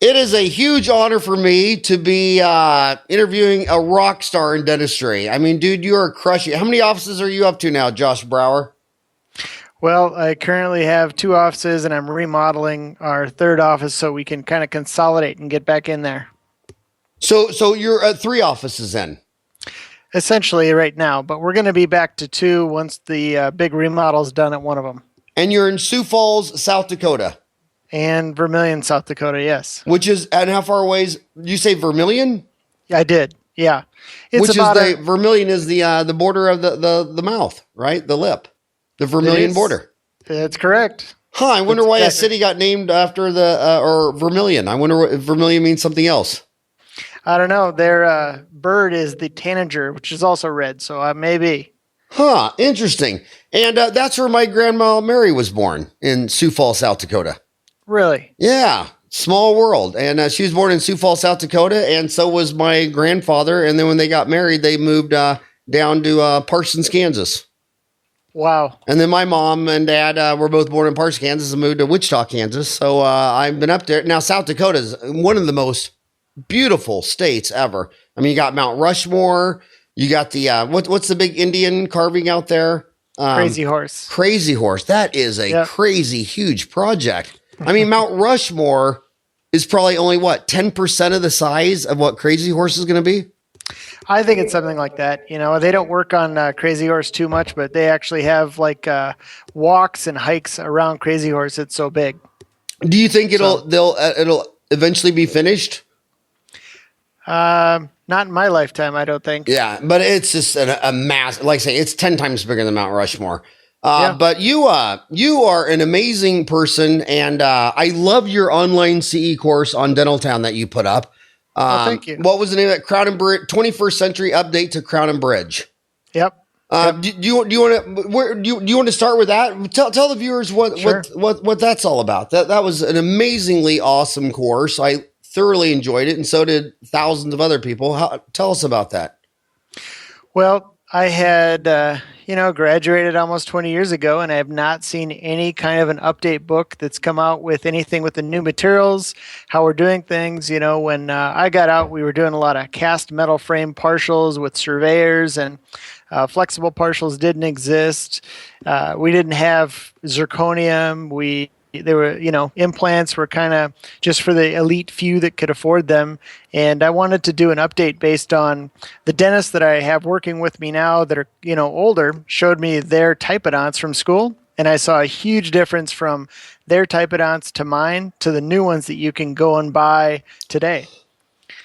It is a huge honor for me to be interviewing a rock star in dentistry. I mean, dude, you are crushing. How many offices are you up to now, Josh Brower? Well, I currently have two offices and I'm remodeling our third office so we can kind of consolidate and get back in there. So you're at three offices then? Essentially right now, but we're going to be back to two once the big remodel is done at one of them. And you're in Sioux Falls, South Dakota? And Vermilion, South Dakota, yes. And how far away is, you say Vermilion? I did, yeah. Vermilion is the border of the mouth, right? The lip. The Vermilion border. That's correct. I wonder why a city got named after or Vermilion. I wonder if Vermilion means something else. I don't know. Their bird is the tanager, which is also red, so maybe. Interesting. And that's where my grandma Mary was born, in Sioux Falls, South Dakota. Really? Yeah. Small world. And she was born in Sioux Falls, South Dakota, and so was my grandfather. And then when they got married, they moved down to Parsons, Kansas. Wow. And then my mom and dad were both born in Parsons, Kansas, and moved to Wichita, Kansas. So I've been up there. Now, South Dakota is one of the most beautiful states ever. I mean, you got Mount Rushmore. You got the, what's the big Indian carving out there? Crazy Horse. Crazy Horse. That is a crazy, huge project. I mean, Mount Rushmore is probably only, 10% of the size of what Crazy Horse is going to be? I think it's something like that. You know, they don't work on Crazy Horse too much, but they actually have walks and hikes around Crazy Horse. It's so big. Do you think it'll eventually be finished? Not in my lifetime, I don't think. Yeah, but it's just a mass. Like I say, it's 10 times bigger than Mount Rushmore. But you are an amazing person, and I love your online CE course on Dental Town that you put up. Thank you. What was the name of that? Crown and Bridge, 21st Century Update to Crown and Bridge. Yep. Do you want to start with that? Tell the viewers what that's all about. That was an amazingly awesome course. I thoroughly enjoyed it, and so did thousands of other people. Tell us about that. Well, I had graduated almost 20 years ago, and I have not seen any kind of an update book that's come out with anything with the new materials, how we're doing things. You know, when I got out, we were doing a lot of cast metal frame partials with surveyors, and flexible partials didn't exist. We didn't have zirconium. There were, implants were kind of just for the elite few that could afford them. And I wanted to do an update based on the dentists that I have working with me now that are, older, showed me their typodonts from school. And I saw a huge difference from their typodonts to mine to the new ones that you can go and buy today.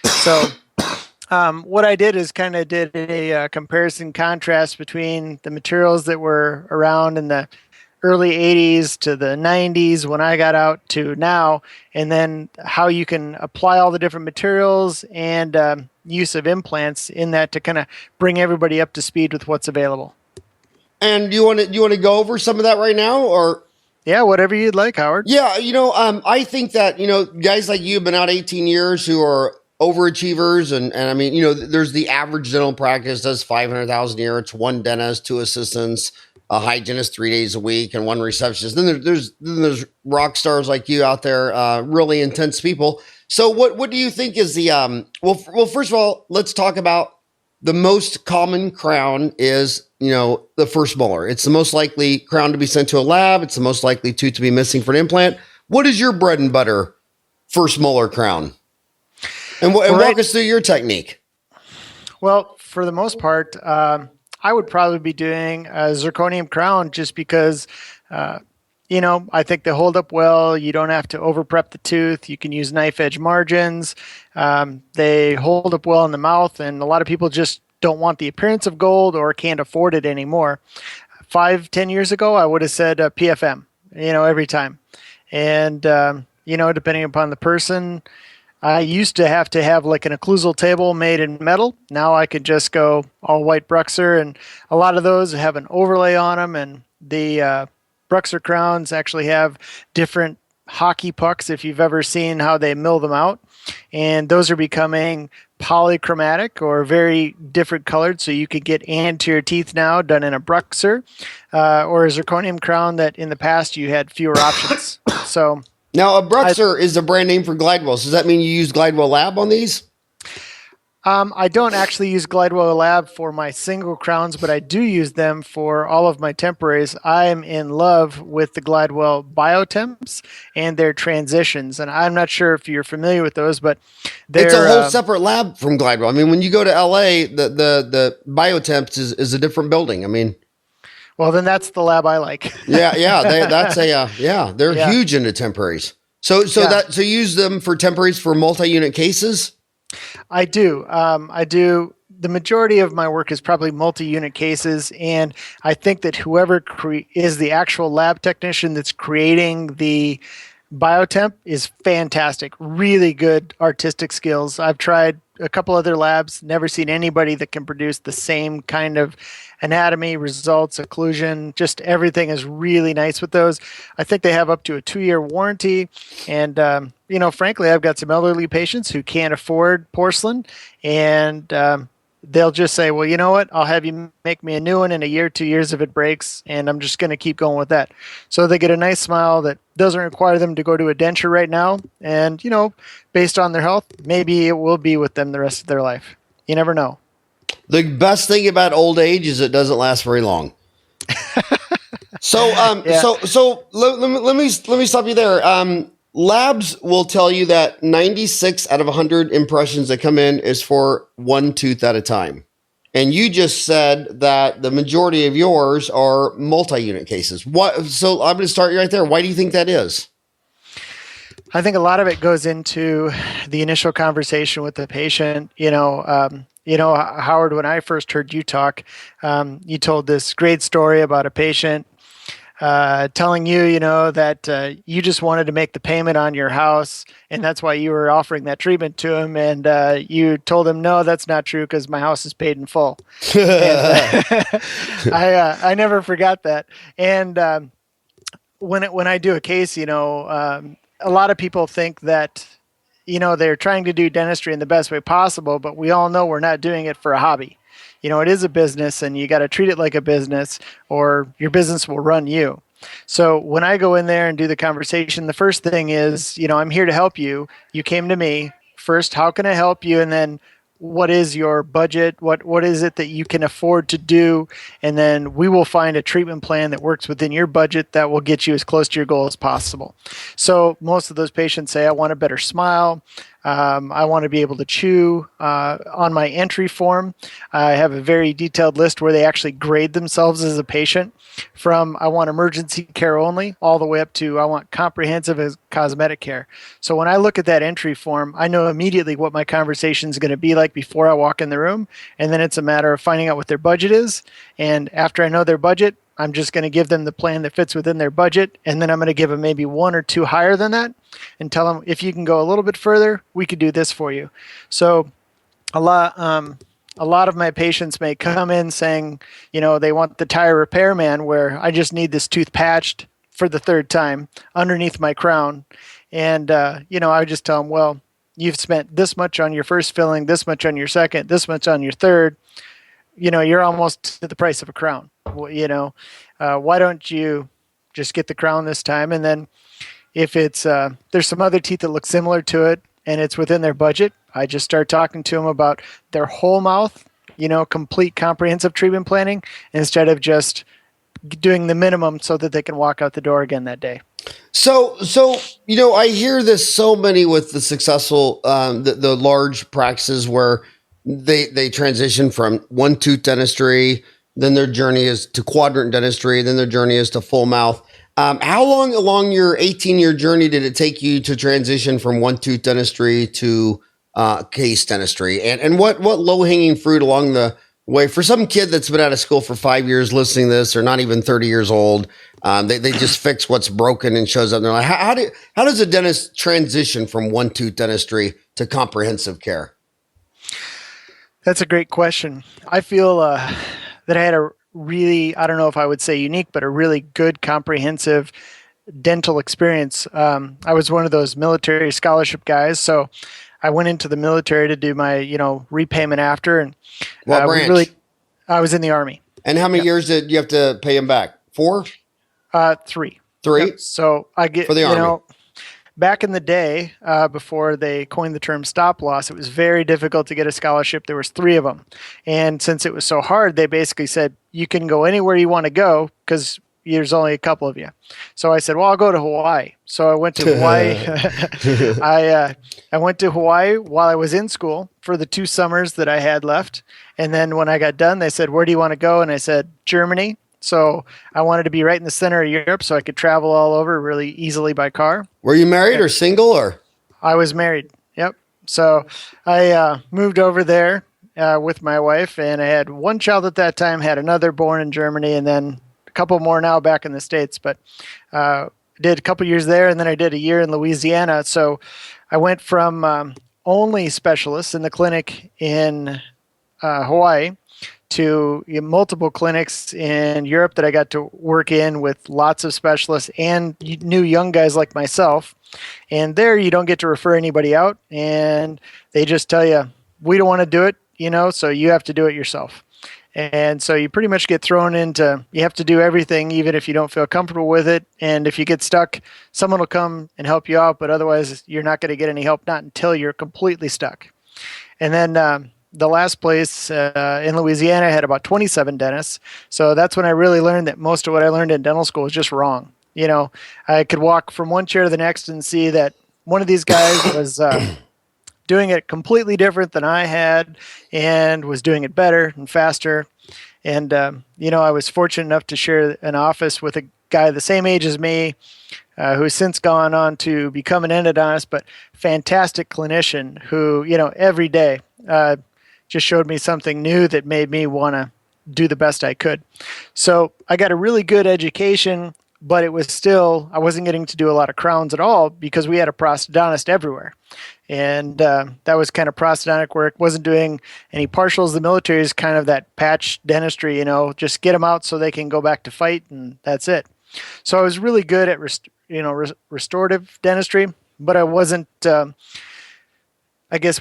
So what I did is kind of did a comparison contrast between the materials that were around in the early 80s to the 90s when I got out to now, and then how you can apply all the different materials and use of implants in that to kind of bring everybody up to speed with what's available. And you want to go over some of that right now, or? Yeah, whatever you'd like, Howard. Yeah, I think that, guys like you have been out 18 years who are overachievers, and I mean, there's the average dental practice does 500,000 a year. It's one dentist, two assistants, a hygienist 3 days a week, and one receptionist. Then there's rock stars like you out there, really intense people. So what do you think is the well, first of all, let's talk about the most common crown is, the first molar. It's the most likely crown to be sent to a lab. It's the most likely tooth to be missing for an implant. What is your bread and butter first molar crown? And walk us through your technique. Well, for the most part, I would probably be doing a zirconium crown just because, I think they hold up well. You don't have to over prep the tooth. You can use knife edge margins. They hold up well in the mouth, and a lot of people just don't want the appearance of gold or can't afford it anymore. 5-10 years ago, I would have said PFM, every time. And, depending upon the person, I used to have like an occlusal table made in metal. Now I could just go all white Bruxer, and a lot of those have an overlay on them. And the Bruxer crowns actually have different hockey pucks, if you've ever seen how they mill them out. And those are becoming polychromatic or very different colored. So you could get anterior teeth now done in a Bruxer or a zirconium crown that in the past you had fewer options. So Now, Abrexer is a brand name for Glidewell. So does that mean you use Glidewell Lab on these? I don't actually use Glidewell Lab for my single crowns, but I do use them for all of my temporaries. I am in love with the Glidewell Biotemps and their transitions. And I'm not sure if you're familiar with those, but It's a whole separate lab from Glidewell. I mean, when you go to LA, the Biotemps is a different building. I mean, well, then that's the lab I like. They're huge into temporaries. So you use them for temporaries for multi-unit cases? I do. I do. The majority of my work is probably multi-unit cases, and I think that whoever is the actual lab technician that's creating the Biotemp is fantastic. Really good artistic skills. I've tried a couple other labs, never seen anybody that can produce the same kind of anatomy, results, occlusion, just everything is really nice with those. I think they have up to a 2-year warranty. And, frankly, I've got some elderly patients who can't afford porcelain, and they'll just say, well, you know what? I'll have you make me a new one in a year, 2 years if it breaks, and I'm just going to keep going with that. So they get a nice smile that doesn't require them to go to a denture right now. And, based on their health, maybe it will be with them the rest of their life. You never know. The best thing about old age is it doesn't last very long. So let me stop you there. Labs will tell you that 96 out of 100 impressions that come in is for one tooth at a time. And you just said that the majority of yours are multi-unit cases. So I'm going to start you right there. Why do you think that is? I think a lot of it goes into the initial conversation with the patient. Howard, when I first heard you talk, you told this great story about a patient telling you, that you just wanted to make the payment on your house, and that's why you were offering that treatment to him. And you told him, no, that's not true because my house is paid in full. And, I never forgot that. And when I do a case, a lot of people think that, they're trying to do dentistry in the best way possible, but we all know we're not doing it for a hobby. It is a business, and you got to treat it like a business, or your business will run you. So when I go in there and do the conversation, the first thing is, I'm here to help you. You came to me first. How can I help you? And then what is your budget? What is it that you can afford to do? And then we will find a treatment plan that works within your budget that will get you as close to your goal as possible. So most of those patients say, I want a better smile. I want to be able to chew. On my entry form, I have a very detailed list where they actually grade themselves as a patient, from I want emergency care only all the way up to I want comprehensive as cosmetic care. So when I look at that entry form, I know immediately what my conversation is going to be like before I walk in the room. And then it's a matter of finding out what their budget is. And after I know their budget, I'm just going to give them the plan that fits within their budget. And then I'm going to give them maybe one or two higher than that and tell them, if you can go a little bit further, we could do this for you. So a lot of my patients may come in saying, they want the tire repairman, where I just need this tooth patched for the third time underneath my crown. And, I would just tell them, well, you've spent this much on your first filling, this much on your second, this much on your third. You're almost to the price of a crown. Why don't you just get the crown this time? And then if it's there's some other teeth that look similar to it and it's within their budget, I just start talking to them about their whole mouth, complete comprehensive treatment planning, instead of just doing the minimum so that they can walk out the door again that day. So I hear this so many with the successful, the large practices where they transition from one tooth dentistry, then their journey is to quadrant dentistry, then their journey is to full mouth. How long along your 18-year journey did it take you to transition from one tooth dentistry to case dentistry? And what low-hanging fruit along the way for some kid that's been out of school for 5 years listening to this, or not even 30 years old, they just fix what's broken and shows up. And they're like, how does a dentist transition from one tooth dentistry to comprehensive care? That's a great question. I feel that I had a really, I don't know if I would say unique, but a really good comprehensive dental experience. I was one of those military scholarship guys, so I went into the military to do my, repayment after. And what branch? I was in the Army. And how many years did you have to pay him back? 4? 3. 3? Yep. So I get for the Army. back in the day, before they coined the term stop loss, it was very difficult to get a scholarship. There was 3 of them. And since it was so hard, they basically said, you can go anywhere you want to go because there's only a couple of you. So I said, well, I'll go to Hawaii. So I went to Hawaii. I went to Hawaii while I was in school for the 2 summers that I had left. And then when I got done, they said, where do you want to go? And I said, Germany. So I wanted to be right in the center of Europe so I could travel all over really easily by car. Were you married or single or? I was married. Yep. So I moved over there with my wife, and I had 1 child at that time, had another born in Germany, and then a couple more now back in the States. But did a couple years there, and then I did a year in Louisiana. So I went from only specialists in the clinic in Hawaii to multiple clinics in Europe that I got to work in with lots of specialists and new young guys like myself. And there you don't get to refer anybody out, and they just tell you, we don't want to do it, so you have to do it yourself. And so you pretty much get thrown into, you have to do everything, even if you don't feel comfortable with it. And if you get stuck, someone will come and help you out, but otherwise you're not going to get any help, not until you're completely stuck. And then the last place in Louisiana, I had about 27 dentists. So that's when I really learned that most of what I learned in dental school was just wrong. I could walk from one chair to the next and see that one of these guys was doing it completely different than I had and was doing it better and faster. And, I was fortunate enough to share an office with a guy the same age as me, who has since gone on to become an endodontist, but fantastic clinician who, every day just showed me something new that made me want to do the best I could. So I got a really good education, but it was still, I wasn't getting to do a lot of crowns at all because we had a prosthodontist everywhere. And that was kind of prosthodontic work. Wasn't doing any partials. The military is kind of that patch dentistry, just get them out so they can go back to fight, and that's it. So I was really good at restorative dentistry, but I wasn't,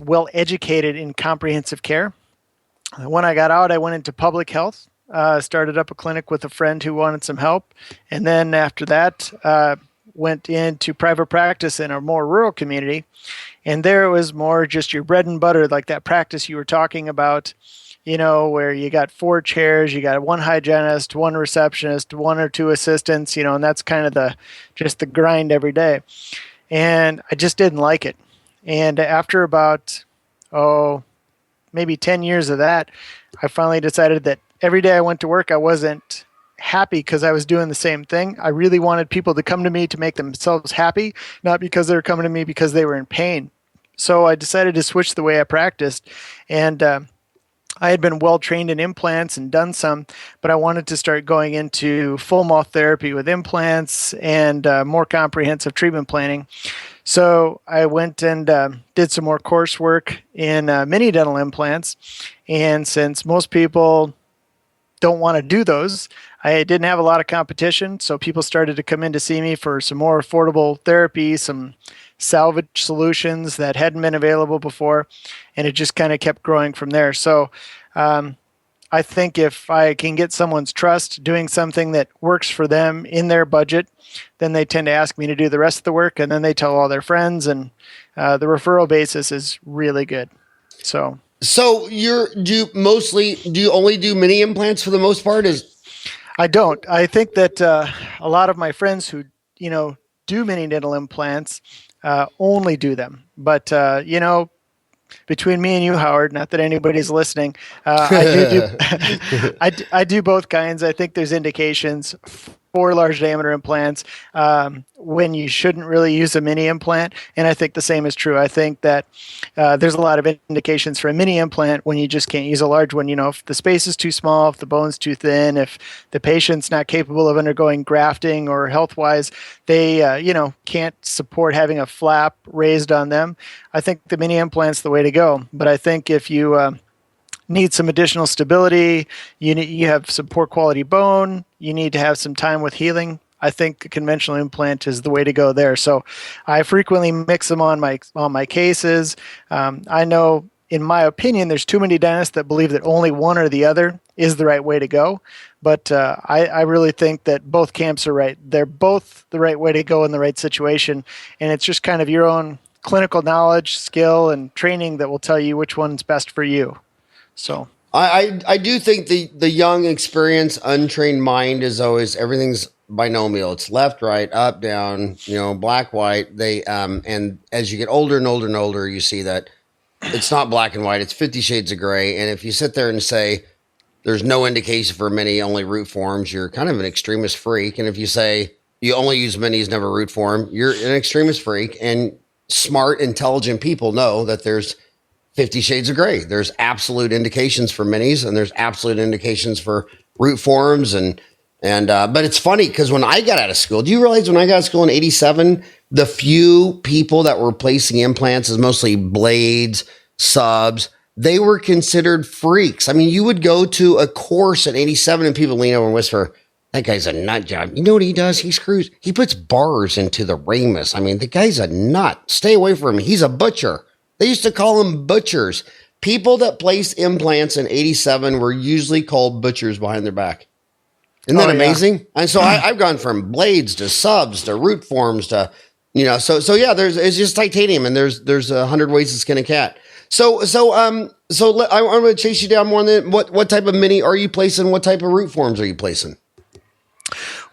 well educated in comprehensive care. When I got out, I went into public health. Started up a clinic with a friend who wanted some help. And then after that, went into private practice in a more rural community. And there it was more just your bread and butter, like that practice you were talking about, where you got 4 chairs, you got 1 hygienist, 1 receptionist, 1 or 2 assistants, and that's kind of the grind every day. And I just didn't like it. And after about, maybe 10 years of that, I finally decided that every day I went to work, I wasn't happy because I was doing the same thing. I really wanted people to come to me to make themselves happy, not because they were coming to me because they were in pain. So I decided to switch the way I practiced. And I had been well trained in implants and done some, but I wanted to start going into full mouth therapy with implants and more comprehensive treatment planning. So I went and did some more coursework in mini dental implants. And since most people don't want to do those, I didn't have a lot of competition. So people started to come in to see me for some more affordable therapy, some salvage solutions that hadn't been available before. And it just kind of kept growing from there. So I think if I can get someone's trust doing something that works for them in their budget, then they tend to ask me to do the rest of the work, and then they tell all their friends, and the referral basis is really good. So do you only do mini implants for the most part? I don't. I think that a lot of my friends who do mini dental implants only do them, but between me and you, Howard, not that anybody's listening, I do both kinds. I think there's indications for large diameter implants when you shouldn't really use a mini implant. And I think the same is true. I think that there's a lot of indications for a mini implant when you just can't use a large one. If the space is too small, if the bone's too thin, if the patient's not capable of undergoing grafting or health-wise, they can't support having a flap raised on them. I think the mini implant's the way to go. But I think if you need some additional stability, you have some poor quality bone, you need to have some time with healing, I think a conventional implant is the way to go there. So I frequently mix them on my cases. I know, in my opinion, there's too many dentists that believe that only one or the other is the right way to go. But I really think that both camps are right. They're both the right way to go in the right situation. And it's just kind of your own clinical knowledge, skill, and training that will tell you which one's best for you. So I do think the young, experienced, untrained mind is always everything's binomial. It's left, right, up, down, black, white. And as you get older and older and older, you see that it's not black and white. It's 50 shades of gray. And if you sit there and say there's no indication for many, only root forms, you're kind of an extremist freak. And if you say you only use minis, never root form, you're an extremist freak. And smart, intelligent people know that there's 50 shades of gray. There's absolute indications for minis, and there's absolute indications for root forms. But it's funny because when I got out of school, do you realize when I got out of school in 87, the few people that were placing implants is mostly blades, subs, they were considered freaks. I mean, you would go to a course in 87 and people lean over and whisper, that guy's a nut job. You know what he does? He puts bars into the ramus. I mean, the guy's a nut. Stay away from him. He's a butcher. They used to call them butchers. People that placed implants in 87 were usually called butchers behind their back. Isn't that amazing? Yeah. And so I've gone from blades to subs to root forms to, so yeah, it's just titanium, and there's 100 ways to skin a cat. So I'm going to chase you down more than what type of mini are you placing? What type of root forms are you placing?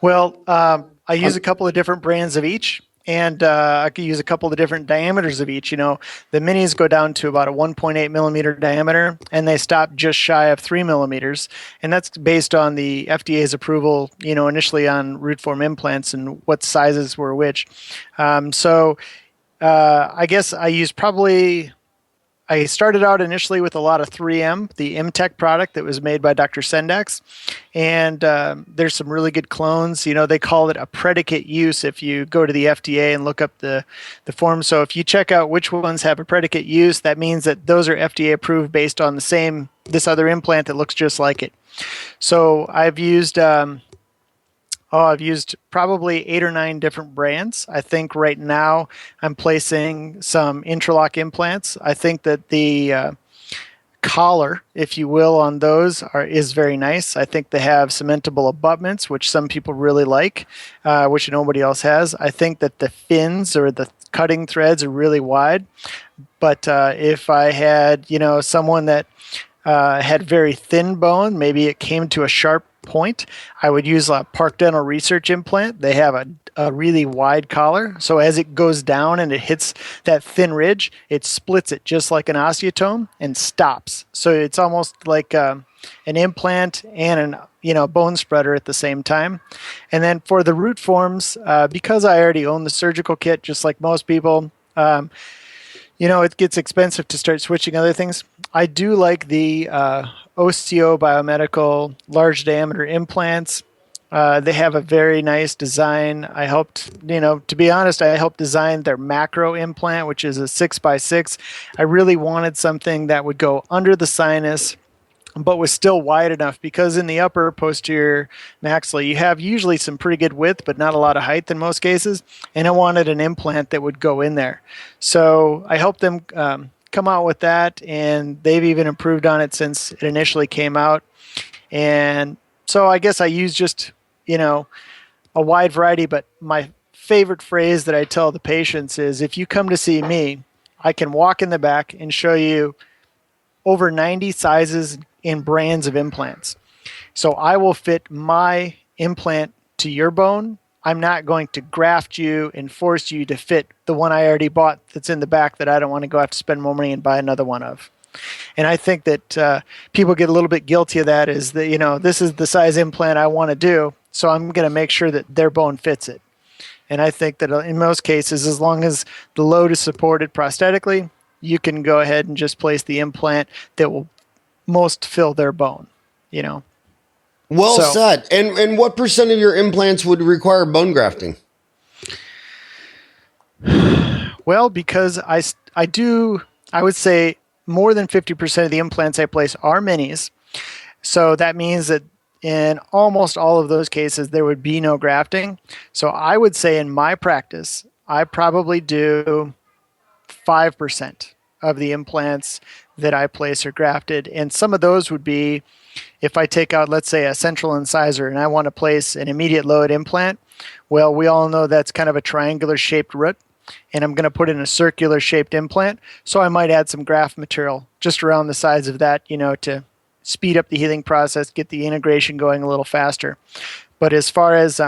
Well, I use a couple of different brands of each, and I could use a couple of different diameters of each. The minis go down to about a 1.8 millimeter diameter, and they stop just shy of 3 millimeters. And that's based on the FDA's approval, initially on root form implants and what sizes were which. I guess I started out initially with a lot of 3M, the MTech product that was made by Dr. Sendax. And there's some really good clones. They call it a predicate use if you go to the FDA and look up the form. So if you check out which ones have a predicate use, that means that those are FDA approved based on this other implant that looks just like it. So I've used probably 8 or 9 different brands. I think right now I'm placing some Intralock implants. I think that the collar, if you will, on those is very nice. I think they have cementable abutments, which some people really like, which nobody else has. I think that the fins or the cutting threads are really wide. But if I had, someone that had very thin bone, maybe it came to a sharp point, I would use a Park Dental Research implant. They have a really wide collar, so as it goes down and it hits that thin ridge, it splits it just like an osteotome and stops. So it's almost like an implant and an bone spreader at the same time. And then for the root forms, because I already own the surgical kit, just like most people, it gets expensive to start switching other things. I do like the Osteo Biomedical large diameter implants. They have a very nice design. I helped design their macro implant, which is a 6x6. I really wanted something that would go under the sinus, but was still wide enough, because in the upper posterior maxilla, you have usually some pretty good width, but not a lot of height in most cases. And I wanted an implant that would go in there. So I helped them come out with that, and they've even improved on it since it initially came out. And so I guess I use just, a wide variety, but my favorite phrase that I tell the patients is, if you come to see me, I can walk in the back and show you over 90 sizes and brands of implants. So I will fit my implant to your bone. I'm not going to graft you and force you to fit the one I already bought that's in the back that I don't want to go have to spend more money and buy another one of. And I think that people get a little bit guilty of that, is that, this is the size implant I want to do, so I'm going to make sure that their bone fits it. And I think that in most cases, as long as the load is supported prosthetically, you can go ahead and just place the implant that will most fill their bone, Well said. And what percent of your implants would require bone grafting? Well, because I would say more than 50% of the implants I place are minis. So that means that in almost all of those cases, there would be no grafting. So I would say in my practice, I probably do 5% of the implants that I place are grafted. And some of those would be If I take out, let's say, a central incisor and I want to place an immediate load implant, well, we all know that's kind of a triangular shaped root, and I'm going to put in a circular shaped implant. So I might add some graft material just around the sides of that, to speed up the healing process, get the integration going a little faster. But as far as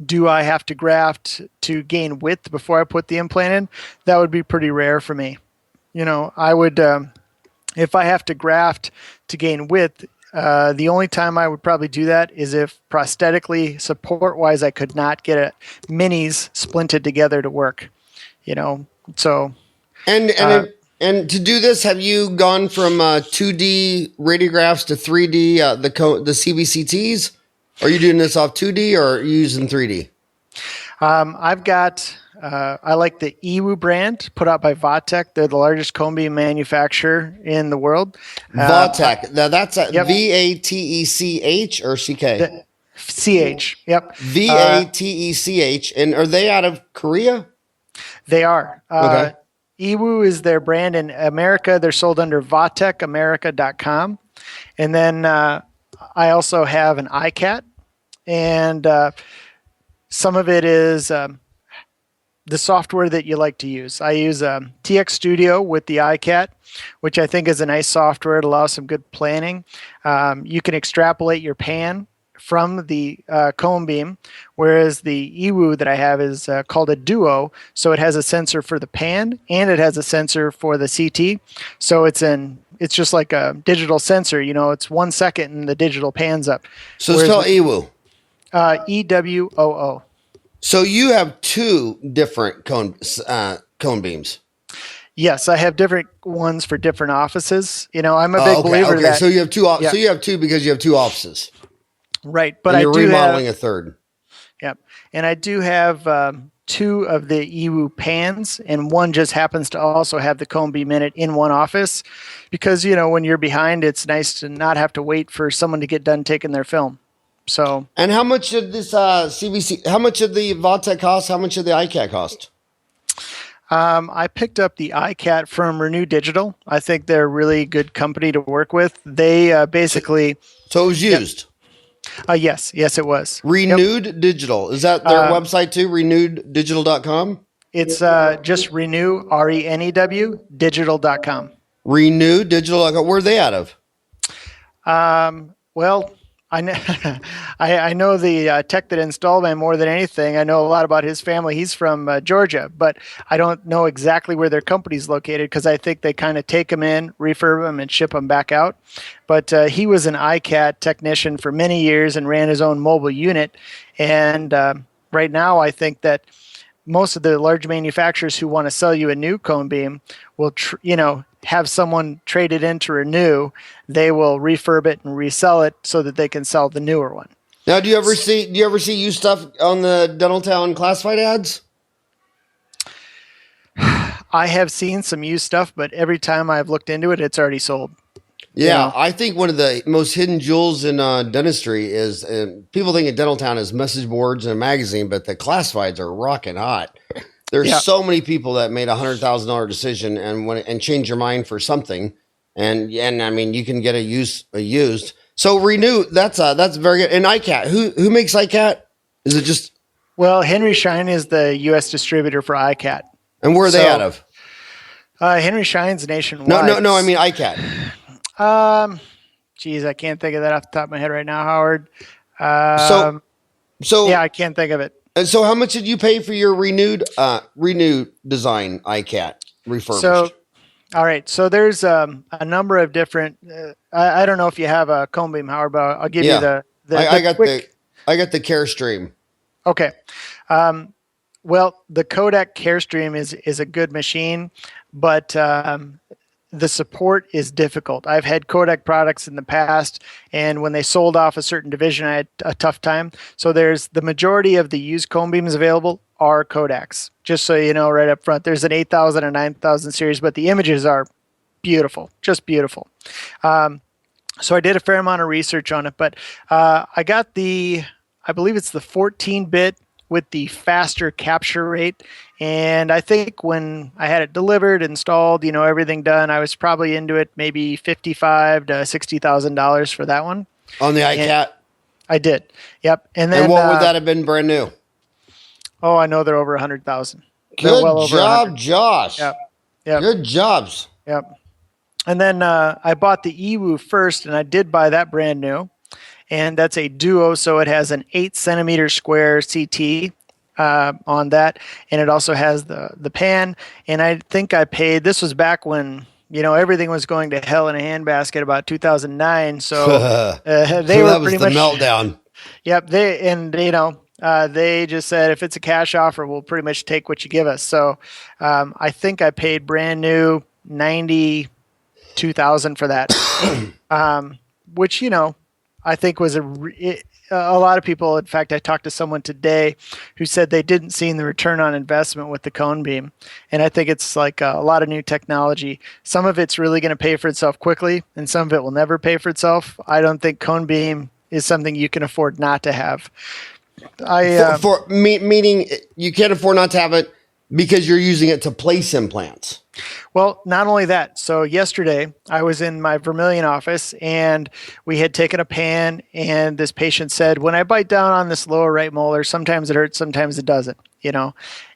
do I have to graft to gain width before I put the implant in, that would be pretty rare for me. I would, if I have to graft to gain width, the only time I would probably do that is if prosthetically, support-wise, I could not get minis splinted together to work. So. And to do this, have you gone from 2D radiographs to 3D, the CBCTs? Are you doing this off 2D or are you using 3D? I've got, I like the Ewu brand put out by Vatek. They're the largest cone beam manufacturer in the world. Vatek. Now that's yep. VATECH or CK? CH. Yep. VATECH. And are they out of Korea? They are. Okay. Ewu is their brand in America. They're sold under vatekamerica.com. And then I also have an iCat, and some of it is the software that you like to use. I use TX Studio with the iCat, which I think is a nice software. It allows some good planning. You can extrapolate your pan from the cone beam, whereas the Ewu that I have is called a Duo. So it has a sensor for the pan and it has a sensor for the CT. So it's just like a digital sensor. It's 1 second and the digital pans up. So spell Ewu. EWOO. So you have two different cone beams. Yes, I have different ones for different offices. I'm a big believer that. So you have two. So you have two because you have two offices. Right, but and you're I do remodeling have a third. Yep, and I do have two of the Ewu pans, and one just happens to also have the cone beam in it in one office, because when you're behind, it's nice to not have to wait for someone to get done taking their film. So. And how much did this CBC? How much did the Vatek cost? How much did the iCat cost? I picked up the iCat from Renew Digital. I think they're a really good company to work with. They basically. So it was used. Yes, it was. Renewed Digital. Is that their website too? RenewedDigital.com? It's just Renew, RENEW, digital.com. Renewed Digital.com. Where are they out of? Well, I know, I know the tech that installed them more than anything. I know a lot about his family. He's from Georgia, but I don't know exactly where their company's located because I think they kind of take them in, refurb them, and ship them back out. But he was an iCat technician for many years and ran his own mobile unit. And right now, I think that most of the large manufacturers who want to sell you a new cone beam will, have someone trade it in to Renew. They will refurb it and resell it so that they can sell the newer one. Now, do you ever see used stuff on the Dental Town classified ads? I have seen some used stuff, but every time I've looked into it, it's already sold. Yeah, I think one of the most hidden jewels in dentistry is people think of Dental Town as message boards and a magazine, but the classifieds are rocking hot. There's so many people that made $100,000 decision and change your mind for something, and I mean you can get a used. So Renew, that's very good. And iCat, who makes iCat? Is it just? Well, Henry Schein is the U.S. distributor for iCat. And where are they out of? Henry Schein's nationwide. No. I mean iCat. Geez, I can't think of that off the top of my head right now, Howard. So yeah, I can't think of it. And so, how much did you pay for your renewed design iCat refurbished? So, all right. So there's a number of different. I don't know if you have a cone beam, Howard, but I'll give you the. I got the CareStream. Okay. Well, the Kodak CareStream is a good machine, but the support is difficult. I've had Kodak products in the past, and when they sold off a certain division, I had a tough time. So there's the majority of the used cone beams available are Kodaks. Just so you know right up front, there's an 8,000 and 9,000 series, but the images are beautiful, just beautiful. So I did a fair amount of research on it, but I got I believe it's the 14-bit with the faster capture rate. And I think when I had it delivered, installed, everything done, I was probably into it maybe $55,000 to $60,000 for that one. On the And iCat? I did. Yep. And then what would that have been brand new? Oh, I know they're over 100,000. They're Good well over job, 100. Josh. Yep. Yep. Good jobs. Yep. And then I bought the Ewu first, and I did buy that brand new. And that's a duo, so it has an 8 centimeter square CT on that, and it also has the pan. And I think I paid. This was back when everything was going to hell in a handbasket about 2009. So they were pretty much meltdown. Yep. They just said if it's a cash offer, we'll pretty much take what you give us. So I think I paid brand new $92,000 for that, which I think was a lot of people. In fact, I talked to someone today who said they didn't see the return on investment with the cone beam, and I think it's like a lot of new technology. Some of it's really going to pay for itself quickly, and some of it will never pay for itself. I don't think cone beam is something you can afford not to have. Meaning you can't afford not to have it because you're using it to place implants. Well, not only that. So yesterday I was in my Vermilion office and we had taken a pan, and this patient said, when I bite down on this lower right molar, sometimes it hurts, sometimes it doesn't,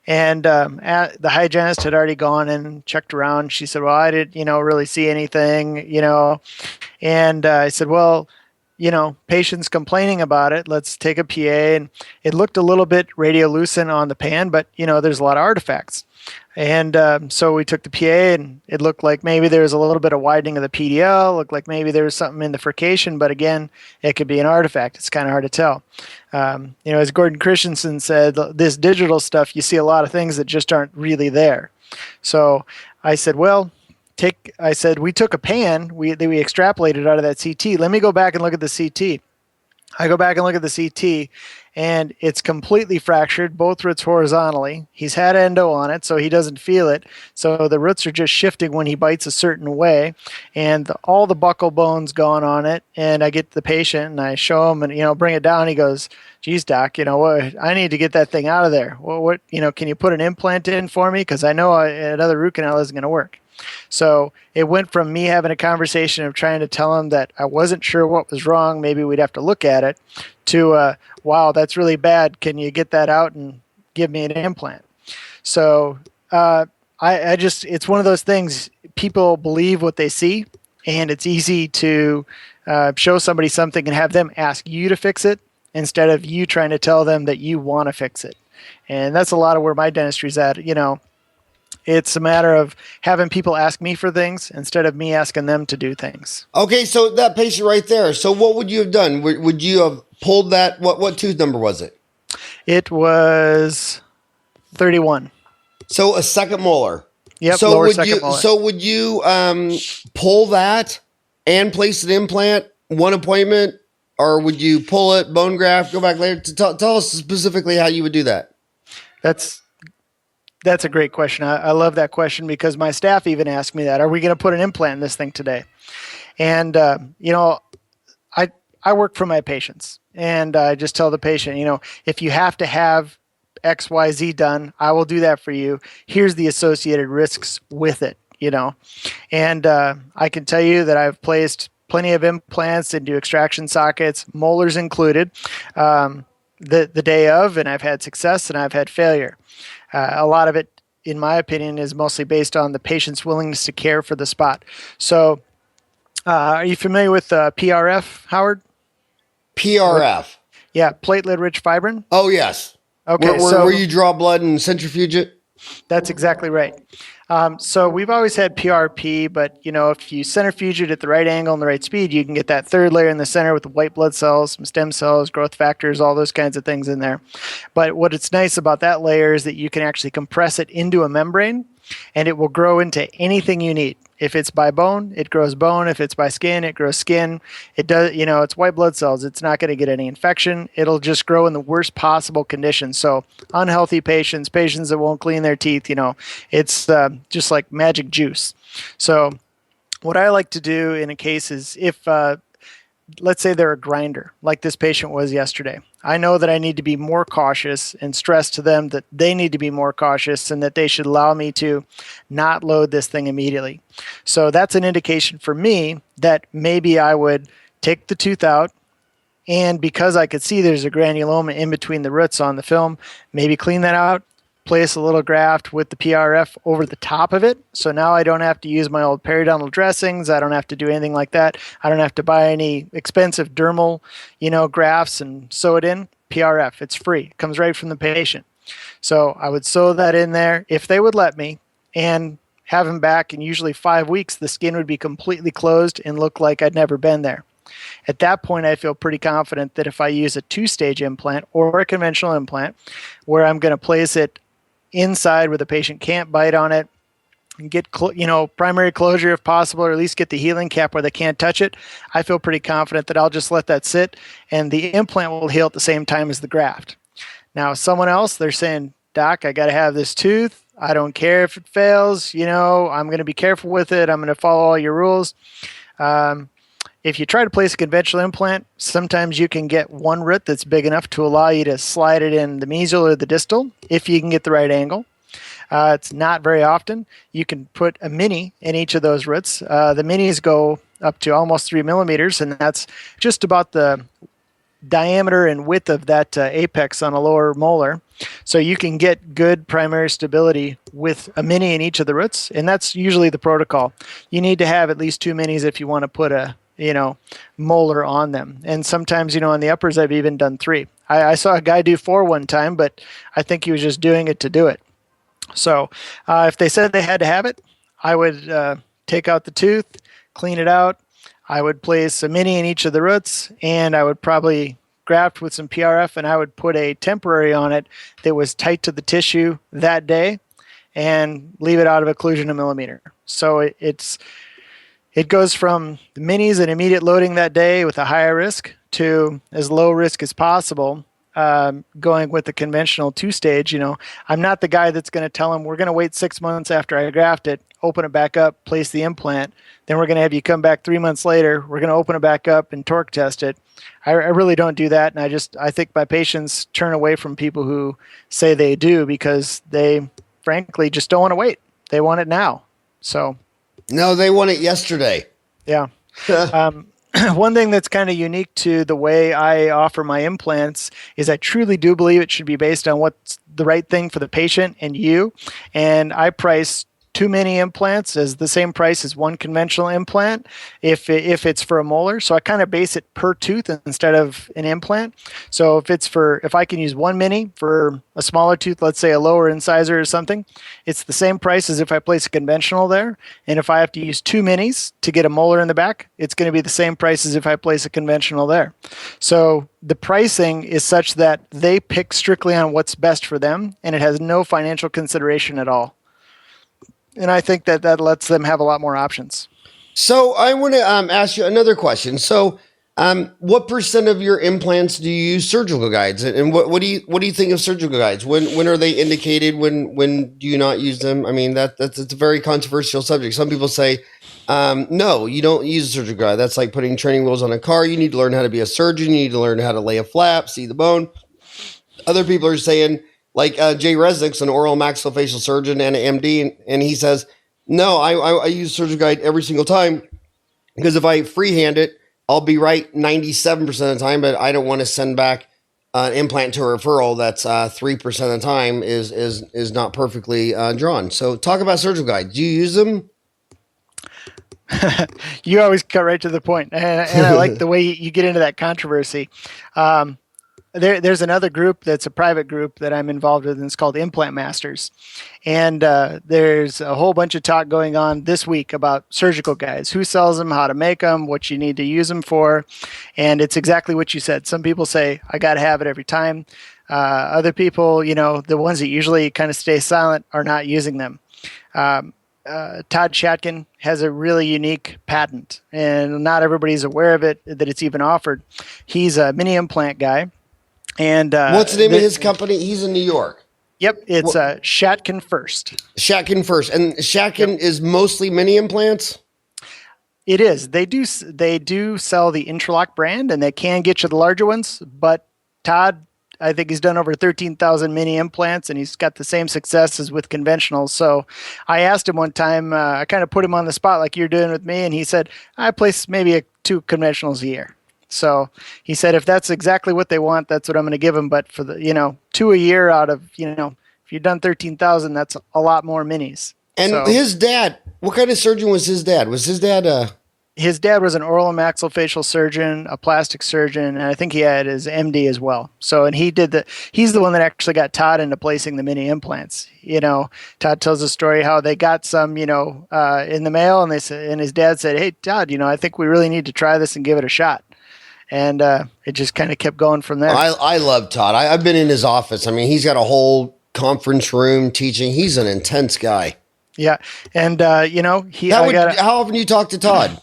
And the hygienist had already gone and checked around. She said, well, I didn't, really see anything, And I said, well, patient's complaining about it. Let's take a PA. And it looked a little bit radiolucent on the pan, but, there's a lot of artifacts. And so we took the PA, and it looked like maybe there was a little bit of widening of the PDL, looked like maybe there was something in the furcation, but again, it could be an artifact. It's kind of hard to tell. As Gordon Christensen said, this digital stuff, you see a lot of things that just aren't really there. So I said, well, we took a pan, we extrapolated out of that CT. Let me go back and look at the CT. I go back and look at the CT, and it's completely fractured, both roots horizontally. He's had endo on it, so he doesn't feel it. So the roots are just shifting when he bites a certain way, and all the buccal bone's gone on it. And I get the patient, and I show him, and bring it down. He goes, "Geez, doc, what? I need to get that thing out of there. Well, what? Can you put an implant in for me? Because I know another root canal isn't going to work." So it went from me having a conversation of trying to tell him that I wasn't sure what was wrong, maybe we'd have to look at it, to, wow, that's really bad. Can you get that out and give me an implant? So it's one of those things, people believe what they see, and it's easy to show somebody something and have them ask you to fix it instead of you trying to tell them that you want to fix it. And that's a lot of where my dentistry's at, It's a matter of having people ask me for things instead of me asking them to do things. Okay, so that patient right there. So what would you have done? Would you have pulled that? What tooth number was it? It was 31. So a second molar. Yep. So lower second molar. So would you pull that and place an implant one appointment, or would you pull it, bone graft, go back later? Tell us specifically how you would do that. That's a great question. I love that question because my staff even asked me that. Are we going to put an implant in this thing today? And, I work for my patients, and I just tell the patient, if you have to have X, Y, Z done, I will do that for you. Here's the associated risks with it, And I can tell you that I've placed plenty of implants into extraction sockets, molars included, the day of, and I've had success and I've had failure. A lot of it, in my opinion, is mostly based on the patient's willingness to care for the spot. So, are you familiar with PRF, Howard? PRF? Yeah, platelet-rich fibrin. Oh, yes. Okay, where you draw blood and centrifuge it? That's exactly right. So we've always had PRP, but if you centrifuge it at the right angle and the right speed, you can get that third layer in the center with the white blood cells, some stem cells, growth factors, all those kinds of things in there. But what it's nice about that layer is that you can actually compress it into a membrane, and it will grow into anything you need. If it's by bone, it grows bone. If it's by skin, it grows skin. It does, it's white blood cells. It's not going to get any infection. It'll just grow in the worst possible conditions. So unhealthy patients that won't clean their teeth, it's just like magic juice. So what I like to do in a case is if, let's say they're a grinder, like this patient was yesterday. I know that I need to be more cautious and stress to them that they need to be more cautious and that they should allow me to not load this thing immediately. So that's an indication for me that maybe I would take the tooth out, and because I could see there's a granuloma in between the roots on the film, maybe clean that out, place a little graft with the PRF over the top of it. So now I don't have to use my old periodontal dressings. I don't have to do anything like that. I don't have to buy any expensive dermal, grafts and sew it in. PRF, it's free. It comes right from the patient. So I would sew that in there if they would let me, and have them back in usually 5 weeks. The skin would be completely closed and look like I'd never been there. At that point, I feel pretty confident that if I use a 2-stage implant or a conventional implant where I'm going to place it inside where the patient can't bite on it and get primary closure if possible, or at least get the healing cap where they can't touch it, I feel pretty confident that I'll just let that sit and the implant will heal at the same time as the graft. Now, someone else, they're saying, Doc, I got to have this tooth. I don't care if it fails. I'm going to be careful with it. I'm going to follow all your rules. If you try to place a conventional implant, sometimes you can get one root that's big enough to allow you to slide it in the mesial or the distal if you can get the right angle. It's not very often. You can put a mini in each of those roots. The minis go up to almost 3 millimeters, and that's just about the diameter and width of that apex on a lower molar. So you can get good primary stability with a mini in each of the roots, and that's usually the protocol. You need to have at least 2 minis if you want to put a molar on them. And sometimes, on the uppers, I've even done 3. I saw a guy do 4 one time, but I think he was just doing it to do it. So if they said they had to have it, I would take out the tooth, clean it out. I would place a mini in each of the roots, and I would probably graft with some PRF, and I would put a temporary on it that was tight to the tissue that day and leave it out of occlusion a millimeter. So it goes from the minis and immediate loading that day with a higher risk to as low risk as possible, going with the conventional 2-stage. I'm not the guy that's going to tell them we're going to wait 6 months after I graft it, open it back up, place the implant. Then we're going to have you come back 3 months later. We're going to open it back up and torque test it. I really don't do that. And I think my patients turn away from people who say they do because they frankly just don't want to wait. They want it now. So. No, they want it yesterday. Yeah. One thing that's kind of unique to the way I offer my implants is I truly do believe it should be based on what's the right thing for the patient and you. And I price 2 mini implants as the same price as 1 conventional implant if it's for a molar. So I kind of base it per tooth instead of an implant. So if I can use 1 mini for a smaller tooth, let's say a lower incisor or something, it's the same price as if I place a conventional there. And if I have to use 2 minis to get a molar in the back, it's going to be the same price as if I place a conventional there. So the pricing is such that they pick strictly on what's best for them, and it has no financial consideration at all. And I think that lets them have a lot more options. So I want to ask you another question. So what % of your implants do you use surgical guides? And what do you think of surgical guides? When are they indicated? When do you not use them? I mean, that's a very controversial subject. Some people say, no, you don't use a surgical guide. That's like putting training wheels on a car. You need to learn how to be a surgeon. You need to learn how to lay a flap, see the bone. Other people are saying, like Jay Resnick's an oral maxillofacial surgeon and an MD, and he says, no, I use surgical guide every single time because if I freehand it, I'll be right 97% of the time, but I don't want to send back an implant to a referral that's 3% of the time is not perfectly drawn. So talk about surgical guides. Do you use them? You always cut right to the point, and I like the way you get into that controversy. There's another group that's a private group that I'm involved with, and it's called Implant Masters. And there's a whole bunch of talk going on this week about surgical guides, who sells them, how to make them, what you need to use them for. And it's exactly what you said. Some people say, I got to have it every time. Other people, the ones that usually kind of stay silent are not using them. Todd Shatkin has a really unique patent, and not everybody's aware of it, that it's even offered. He's a mini implant guy. And what's the name of his company? He's in New York. Yep, it's Shatkin First. Shatkin First, and Shatkin is mostly mini implants. It is. They do sell the Intralock brand, and they can get you the larger ones. But Todd, I think he's done over 13,000 mini implants, and he's got the same success as with conventional. So I asked him one time, I kind of put him on the spot like you're doing with me, and he said, I place maybe 2 conventionals a year. So he said, if that's exactly what they want, that's what I'm going to give them. But for the, 2 a year out of, if you've done 13,000, that's a lot more minis. And his dad, what kind of surgeon was his dad? Was his dad His dad was an oral and maxillofacial surgeon, a plastic surgeon, and I think he had his MD as well. So, and he's the one that actually got Todd into placing the mini implants. Todd tells a story how they got some, in the mail, and his dad said, "Hey, Todd, I think we really need to try this and give it a shot." And it just kind of kept going from there. I love Todd. I've been in his office. I mean, he's got a whole conference room teaching. He's an intense guy. Yeah, and how often do you talk to Todd?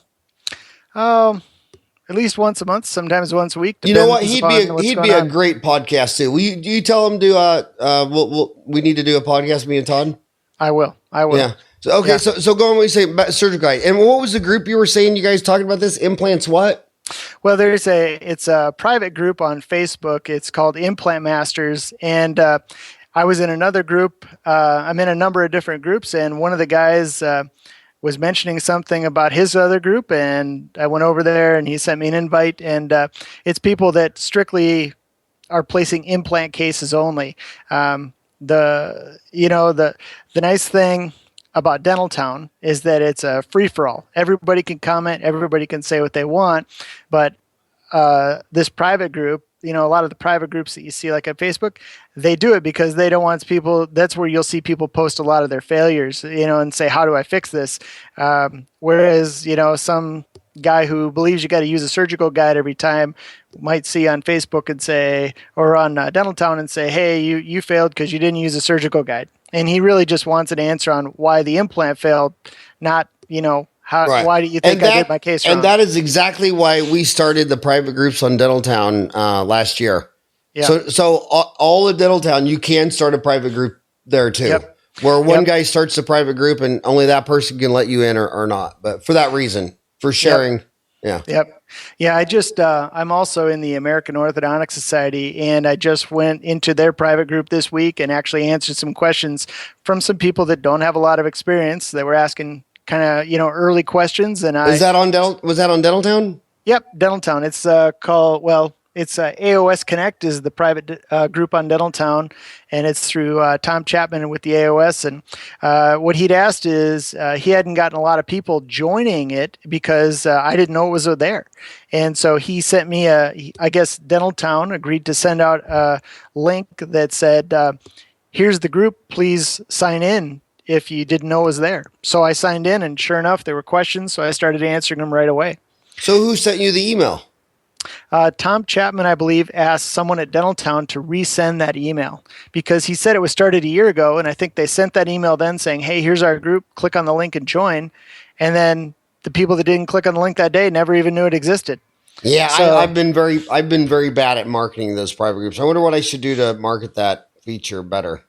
At least once a month, sometimes once a week. You know what? He'd be a great podcast too. Do you tell him to we need to do a podcast, me and Todd? I will. Yeah. So okay, yeah. So go on when you say surgical guide. And what was the group you were saying you guys talking about this? Implants what? Well, it's a private group on Facebook. It's called Implant Masters, and I was in another group. I'm in a number of different groups, and one of the guys was mentioning something about his other group, and I went over there, and he sent me an invite, and it's people that strictly are placing implant cases only. The nice thing about Dental Town is that it's a free-for-all. Everybody can comment, everybody can say what they want, but this private group, a lot of the private groups that you see like on Facebook, they do it because they don't want people. That's where you'll see people post a lot of their failures, and say, how do I fix this? Whereas, some guy who believes you got to use a surgical guide every time might see on Facebook and say, or on Dental Town and say, hey, you failed because you didn't use a surgical guide. And he really just wants an answer on why the implant failed, not, right. Why do you think I did my case wrong? And that is exactly why we started the private groups on Dental Town last year. Yeah. So all of Dental Town, you can start a private group there too, where one guy starts the private group and only that person can let you in or not. But for that reason, for sharing. Yeah. Yep. Yeah. I'm also in the American Orthodontic Society, and I just went into their private group this week and actually answered some questions from some people that don't have a lot of experience that were asking kind of, early questions. And was that on Dental Town? Yep. Dental Town. It's it's AOS Connect is the private group on Dental Town, and it's through Tom Chapman with the AOS. And what he'd asked is he hadn't gotten a lot of people joining it because I didn't know it was there. And so he sent me I guess Dental Town agreed to send out a link that said, here's the group, please sign in if you didn't know it was there. So I signed in, and sure enough, there were questions, so I started answering them right away. So who sent you the email? Tom Chapman, I believe, asked someone at Dental Town to resend that email because he said it was started a year ago, and I think they sent that email then saying, hey, here's our group, click on the link and join. And then the people that didn't click on the link that day never even knew it existed. Yeah, so, I've been very bad at marketing those private groups. I wonder what I should do to market that feature better.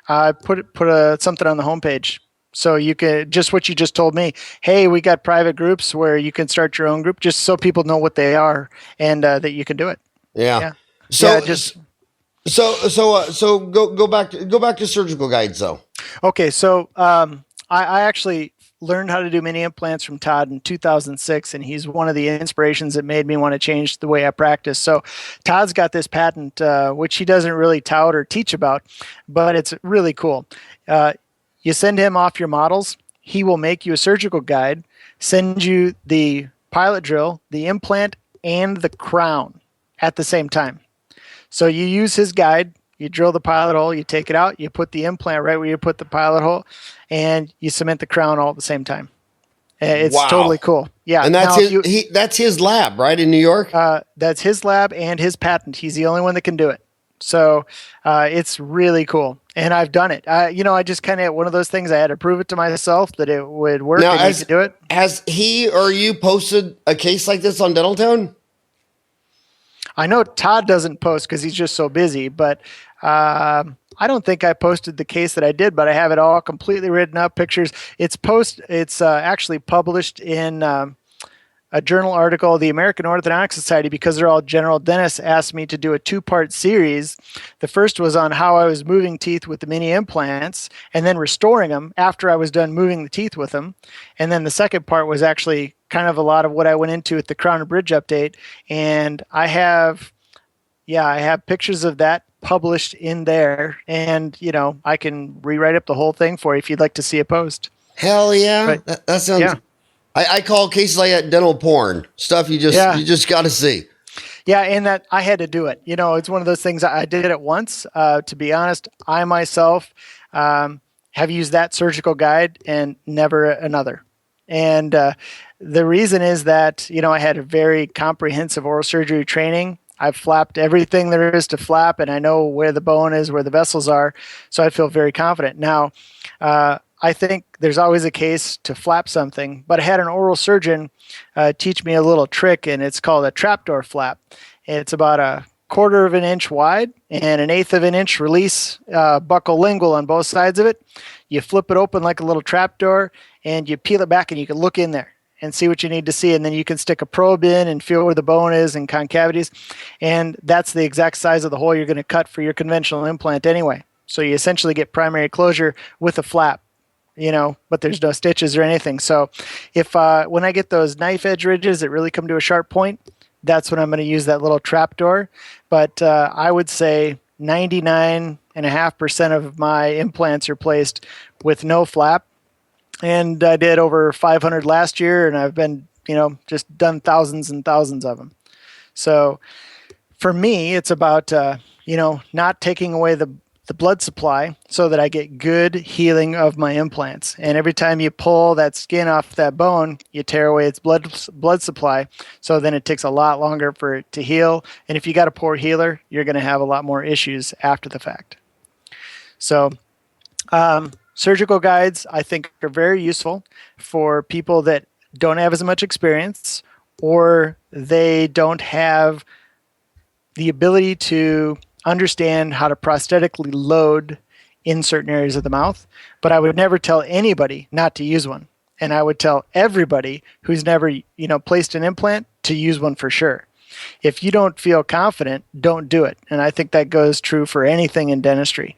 Put something on the homepage. So you could, just what you just told me, hey, we got private groups where you can start your own group, just so people know what they are and that you can do it. Yeah. So go back to surgical guides though. Okay. So I actually learned how to do mini implants from Todd in 2006, and he's one of the inspirations that made me want to change the way I practice. So Todd's got this patent, which he doesn't really tout or teach about, but it's really cool. You send him off your models, he will make you a surgical guide, send you the pilot drill, the implant, and the crown at the same time. So you use his guide, you drill the pilot hole, you take it out, you put the implant right where you put the pilot hole, and you cement the crown all at the same time. It's totally cool. Yeah. And that's his lab, right, in New York? That's his lab and his patent. He's the only one that can do it. So it's really cool. And I've done it. I just kind of, one of those things, I had to prove it to myself that it would work and you could do it. Has he or you posted a case like this on Dental Town? I know Todd doesn't post because he's just so busy, but I don't think I posted the case that I did, but I have it all completely written up, pictures. It's actually published in a journal article, the American Orthodontic Society, because they're all general dentists, asked me to do a 2-part series. The first was on how I was moving teeth with the mini implants and then restoring them after I was done moving the teeth with them. And then the second part was actually kind of a lot of what I went into with the Crown and Bridge update. And I have pictures of that published in there, and I can rewrite up the whole thing for you if you'd like to see a post. Hell yeah. But, that sounds, yeah. I call cases like that dental porn stuff. You just got to see. Yeah. And that I had to do it. It's one of those things. I did it once. To be honest, I myself have used that surgical guide and never another. And the reason is that, I had a very comprehensive oral surgery training. I've flapped everything there is to flap, and I know where the bone is, where the vessels are, so I feel very confident. Now, I think there's always a case to flap something, but I had an oral surgeon teach me a little trick, and it's called a trapdoor flap. It's about 1/4 of an inch wide and 1/8 of an inch release buccal lingual on both sides of it. You flip it open like a little trapdoor, and you peel it back, and you can look in there and see what you need to see. And then you can stick a probe in and feel where the bone is and concavities. And that's the exact size of the hole you're going to cut for your conventional implant anyway. So you essentially get primary closure with a flap, but there's no stitches or anything. So if when I get those knife edge ridges that really come to a sharp point, that's when I'm going to use that little trapdoor. But I would say 99.5% of my implants are placed with no flap. And I did over 500 last year, and I've been, just done thousands and thousands of them. So for me, it's about, not taking away the blood supply so that I get good healing of my implants. And every time you pull that skin off that bone, you tear away its blood supply. So then it takes a lot longer for it to heal. And if you got a poor healer, you're going to have a lot more issues after the fact. So, surgical guides, I think, are very useful for people that don't have as much experience, or they don't have the ability to understand how to prosthetically load in certain areas of the mouth. But I would never tell anybody not to use one. And I would tell everybody who's never, placed an implant to use one for sure. If you don't feel confident, don't do it. And I think that goes true for anything in dentistry.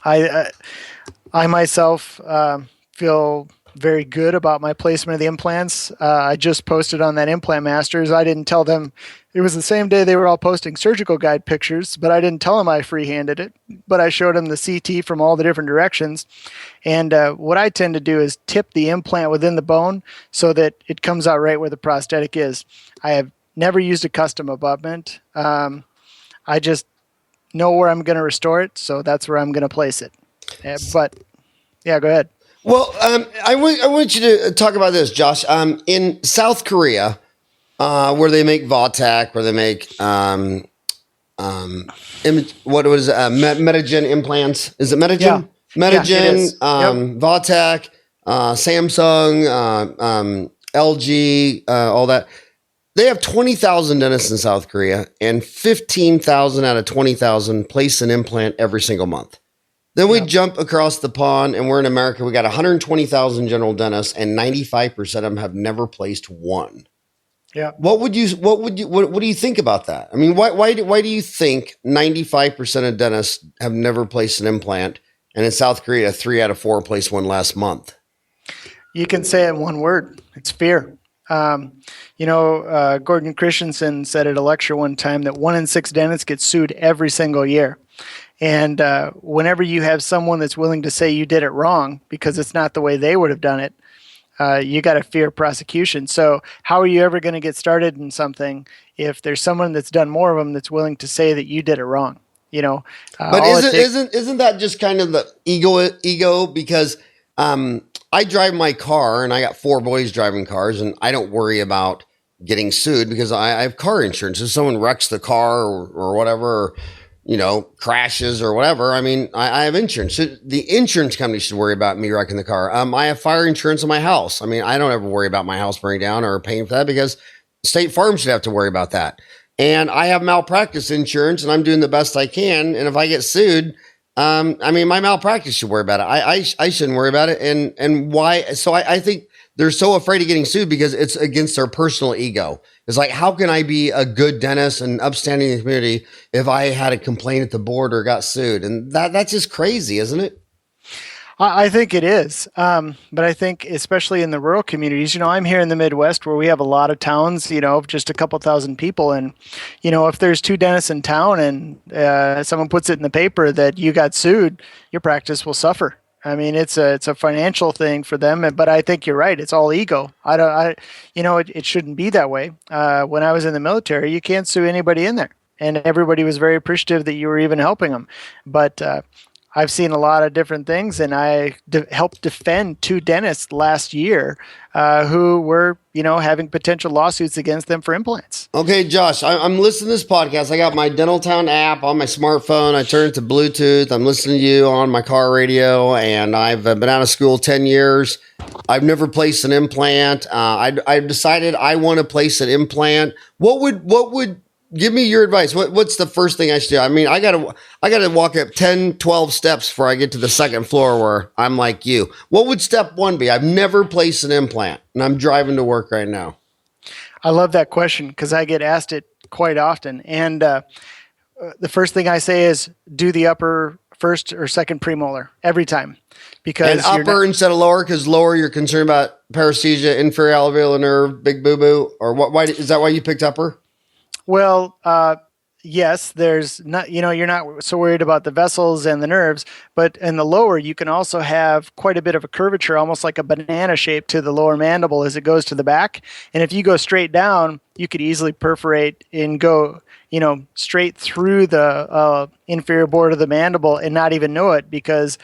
I myself feel very good about my placement of the implants. I just posted on that Implant Masters. I didn't tell them. It was the same day they were all posting surgical guide pictures, but I didn't tell them I freehanded it. But I showed them the CT from all the different directions. And what I tend to do is tip the implant within the bone so that it comes out right where the prosthetic is. I have never used a custom abutment. I just know where I'm going to restore it, so that's where I'm going to place it. But yeah, go ahead. Well, I want you to talk about this, Josh. In South Korea, where they make Vautech, where they make Medigen implants. Is it Medigen? Yeah. Medigen, Yeah, it is. Vautech, Samsung, LG, all that. They have 20,000 dentists in South Korea, and 15,000 out of 20,000 place an implant every single month. Then we jump across the pond, and we're in America. We got 120,000 general dentists, and 95% of them have never placed one. Yeah. What do you think about that? I mean, why do you think 95% of dentists have never placed an implant, and in South Korea, 3 out of 4 placed one last month? You can say it in one word. It's fear. Gordon Christensen said at a lecture one time that 1 in 6 dentists get sued every single year. And whenever you have someone that's willing to say you did it wrong because it's not the way they would have done it, you got to fear prosecution. So how are you ever going to get started in something if there's someone that's done more of them that's willing to say that you did it wrong? But isn't that just kind of the ego? Because I drive my car, and I got 4 boys driving cars, and I don't worry about getting sued because I have car insurance. If someone wrecks the car or whatever, or, crashes or whatever, I mean, I have insurance. So the insurance company should worry about me wrecking the car. I have fire insurance on my house. I mean, I don't ever worry about my house burning down or paying for that because State Farm should have to worry about that. And I have malpractice insurance, and I'm doing the best I can. And if I get sued, my malpractice should worry about it. I shouldn't worry about it. And why? So I think they're so afraid of getting sued because it's against their personal ego. It's like, how can I be a good dentist and upstanding in the community if I had a complaint at the board or got sued? And that's just crazy, isn't it? I think it is. But I think especially in the rural communities, I'm here in the Midwest where we have a lot of towns, of just a couple thousand people. And, if there's 2 dentists in town and someone puts it in the paper that you got sued, your practice will suffer. I mean, it's a financial thing for them, but I think you're right. It's all ego. It shouldn't be that way. When I was in the military, you can't sue anybody in there, and everybody was very appreciative that you were even helping them. But I've seen a lot of different things, and I helped defend 2 dentists last year who were, having potential lawsuits against them for implants. Okay, Josh, I'm listening to this podcast. I got my Dental Town app on my smartphone. I turned it to Bluetooth. I'm listening to you on my car radio, and I've been out of school 10 years. I've never placed an implant. I've decided I want to place an implant. What would give me your advice? What's the first thing I should do? I mean, I gotta walk up 10, 12 steps before I get to the second floor where I'm like you. What would step 1 be? I've never placed an implant, and I'm driving to work right now. I love that question because I get asked it quite often. And the first thing I say is do the upper first or second premolar every time. Because and upper instead of lower, because lower you're concerned about paresthesia, inferior alveolar nerve, big boo-boo, or what? Why is that why you picked upper? Well, yes, there's not, you're not so worried about the vessels and the nerves, but in the lower, you can also have quite a bit of a curvature, almost like a banana shape to the lower mandible as it goes to the back. And if you go straight down, you could easily perforate and go, straight through the inferior board of the mandible and not even know it because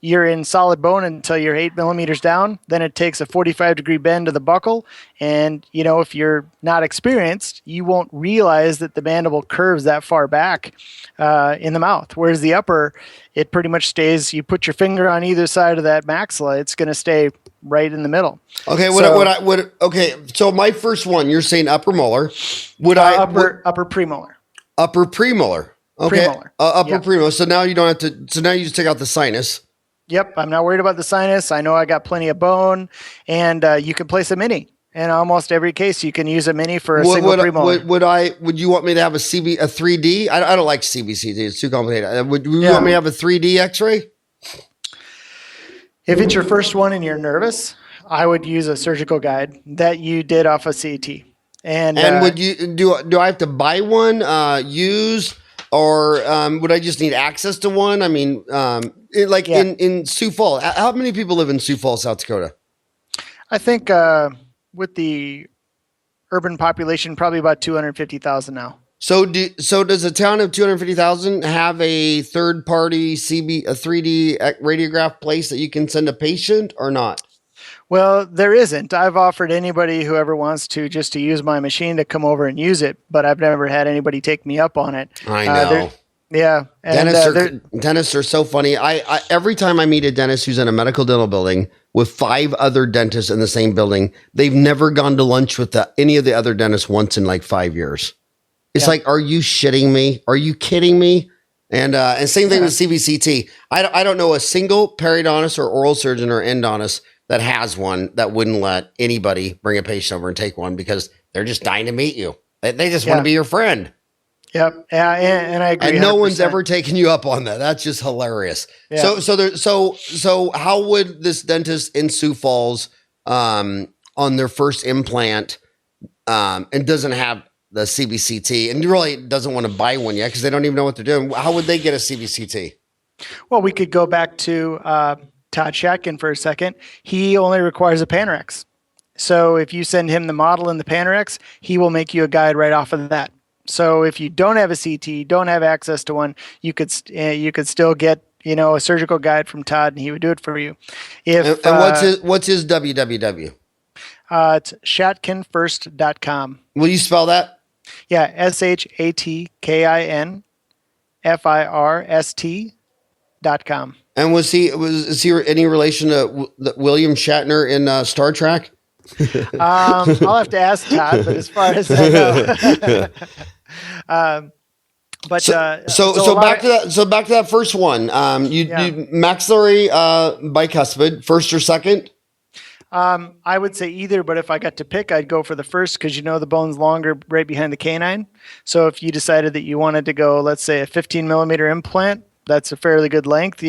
you're in solid bone until you're 8 millimeters down. Then it takes a 45-degree bend to the buccal. And, if you're not experienced, you won't realize that the mandible curves that far back in the mouth. Whereas the upper, it pretty much stays, you put your finger on either side of that maxilla, it's going to stay right in the middle. Okay. Okay. So my first one, you're saying upper molar. Upper premolar. Upper premolar. Okay. Premolar. Upper premolar. So now you don't have to, so now you just take out the sinus. Yep, I'm not worried about the sinus. I know I got plenty of bone, and you can place a mini. In almost every case, you can use a mini for a single premolar. Would you want me to have a 3D? I don't like CBCT. It's too complicated. Would you want me to have a 3D X-ray? If it's your first one and you're nervous, I would use a surgical guide that you did off a CT. And would you do I have to buy one, use, or would I just need access to one? I mean, in Sioux Falls, how many people live in Sioux Falls, South Dakota? I think with the urban population, probably about 250,000 now. So does a town of 250,000 have a third party a 3D radiograph place that you can send a patient or not? Well, there isn't. I've offered anybody who ever wants to just to use my machine to come over and use it, but I've never had anybody take me up on it. I know. Yeah. Dentists are so funny. I every time I meet a dentist who's in a medical dental building with 5 other dentists in the same building, they've never gone to lunch with any of the other dentists once in like 5 years. It's like, are you shitting me? Are you kidding me? And same thing with CBCT. I don't know a single periodontist or oral surgeon or endodontist that has one that wouldn't let anybody bring a patient over and take one because they're just dying to meet you. They just want to be your friend. Yep. Yeah, and I agree. And no 100%. one's ever taken you up on that. That's just hilarious. Yeah. So how would this dentist in Sioux Falls on their first implant and doesn't have the CBCT and really doesn't want to buy one yet because they don't even know what they're doing? How would they get a CBCT? Well, we could go back to Todd Shatkin for a second. He only requires a Panorex. So if you send him the model and the Panorex, he will make you a guide right off of that. So if you don't have a CT, don't have access to one, you could still get a surgical guide from Todd, and he would do it for you. And what's his www? It's shatkinfirst.com. Will you spell that? Yeah, ShatkinFirst.com. And was he any relation to William Shatner in Star Trek? I'll have to ask Todd, but as far as I know. So back to that first one. You maxillary bicuspid, first or second? I would say either, but if I got to pick, I'd go for the first because the bone's longer right behind the canine. So if you decided that you wanted to go, let's say a 15 millimeter implant, that's a fairly good length.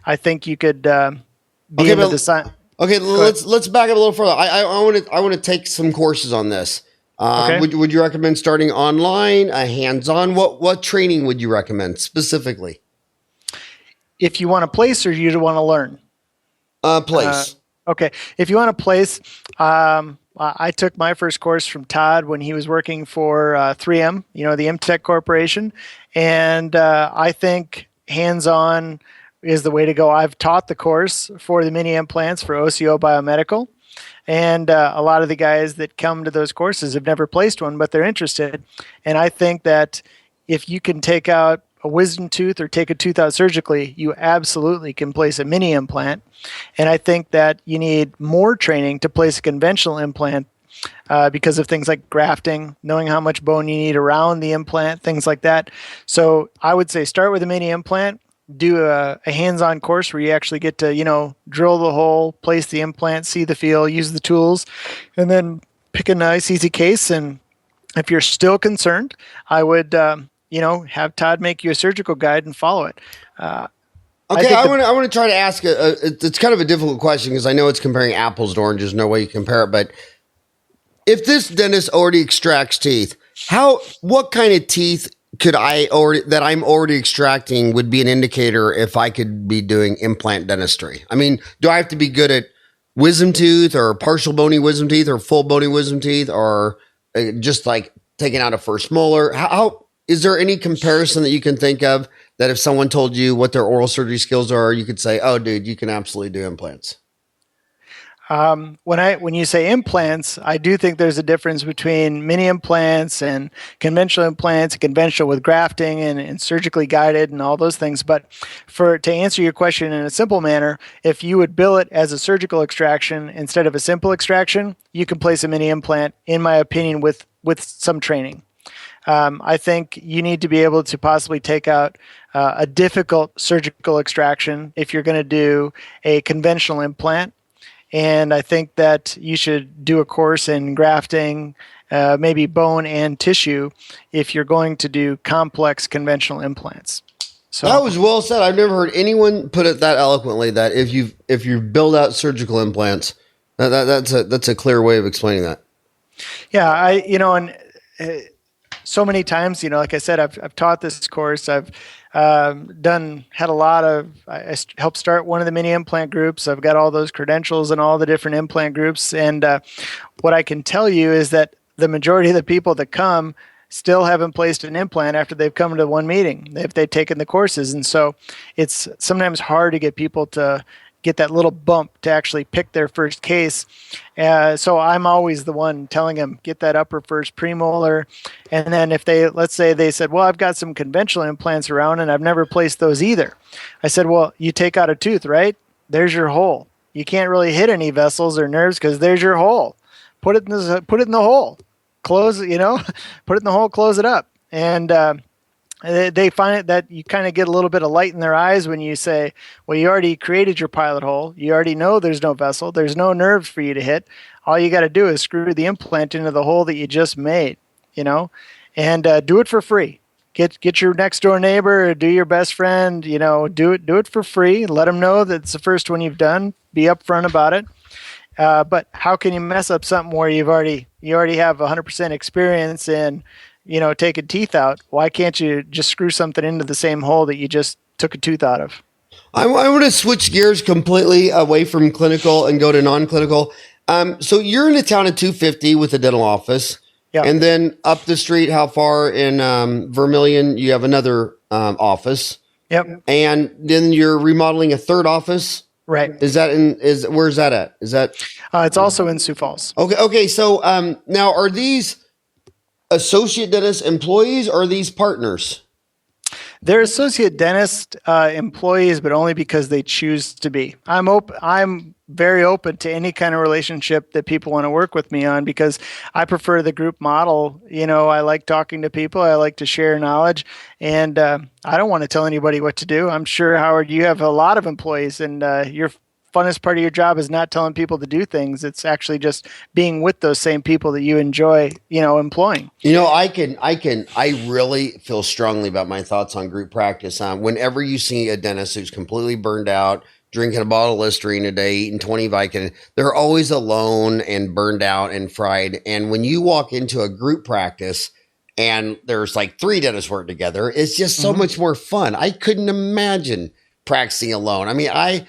I think you could be in the design. Okay, let's back up a little further. I want to take some courses on this. Okay. Would you recommend starting online, hands-on? What training would you recommend specifically? If you want to place or you want to learn? Place. Okay. If you want to place, I took my first course from Todd when he was working for 3M, the MTech Corporation. And I think hands-on is the way to go. I've taught the course for the mini implants for OCO Biomedical. And a lot of the guys that come to those courses have never placed one, but they're interested. And I think that if you can take out a wisdom tooth or take a tooth out surgically, you absolutely can place a mini implant. And I think that you need more training to place a conventional implant because of things like grafting, knowing how much bone you need around the implant, things like that. So I would say start with a mini implant, do a hands-on course where you actually get to, drill the hole, place the implant, see the feel, use the tools, and then pick a nice, easy case. And if you're still concerned, I would, have Todd make you a surgical guide and follow it. Okay, I want to try to ask. It's kind of a difficult question because I know it's comparing apples to oranges. No way you compare it. But if this dentist already extracts teeth, what kind of teeth that I'm already extracting would be an indicator if I could be doing implant dentistry? I mean, do I have to be good at wisdom tooth or partial bony wisdom teeth or full bony wisdom teeth or just like taking out a first molar? How is there any comparison that you can think of that if someone told you what their oral surgery skills are, you could say, oh, dude, you can absolutely do implants? When you say implants, I do think there's a difference between mini implants and conventional implants, conventional with grafting and surgically guided and all those things. But to answer your question in a simple manner, if you would bill it as a surgical extraction instead of a simple extraction, you can place a mini implant, in my opinion, with some training. I think you need to be able to possibly take out a difficult surgical extraction if you're going to do a conventional implant. And I think that you should do a course in grafting, maybe bone and tissue, if you're going to do complex conventional implants. So that was well said. I've never heard anyone put it that eloquently. That if you build out surgical implants, that's a clear way of explaining that. Yeah, so many times, like I said, I've taught this course. I've had a lot of, I helped start one of the mini implant groups. I've got all those credentials and all the different implant groups. And what I can tell you is that the majority of the people that come still haven't placed an implant after they've come to one meeting, if they've taken the courses. And so it's sometimes hard to get people to get that little bump to actually pick their first case. So I'm always the one telling them, get that upper first premolar. And then if let's say they said, well, I've got some conventional implants around and I've never placed those either. I said, well, you take out a tooth, right? There's your hole. You can't really hit any vessels or nerves because there's your hole. Put it in the hole. Close, put it in the hole, close it up. And they find it that you kind of get a little bit of light in their eyes when you say, well, you already created your pilot hole. You already know there's no vessel. There's no nerves for you to hit. All you got to do is screw the implant into the hole that you just made, and do it for free. Get your next door neighbor, do your best friend, do it for free. Let them know that it's the first one you've done. Be upfront about it. But how can you mess up something where you already have 100% experience in taking teeth out? Why can't you just screw something into the same hole that you just took a tooth out of? I want to switch gears completely away from clinical and go to non-clinical. So you're in a town of 250 with a dental office. Yeah. And then up the street, how far in Vermilion, you have another office. Yep. And then you're remodeling a third office. Right. Where's that at? Is that? It's also in Sioux Falls. Okay. So now are these associate dentist employees or are these partners? They're associate dentist employees, but only because they choose to be. I'm very open to any kind of relationship that people want to work with me on because I prefer the group model. I like talking to people. I like to share knowledge, and I don't want to tell anybody what to do. I'm sure, Howard, you have a lot of employees, and you're funnest part of your job is not telling people to do things. It's actually just being with those same people that you enjoy, employing. I really feel strongly about my thoughts on group practice. Whenever you see a dentist who's completely burned out, drinking a bottle of Listerine a day, eating 20 Vicodin, they're always alone and burned out and fried. And when you walk into a group practice and there's like 3 dentists working together, it's just so much more fun. I couldn't imagine practicing alone. When I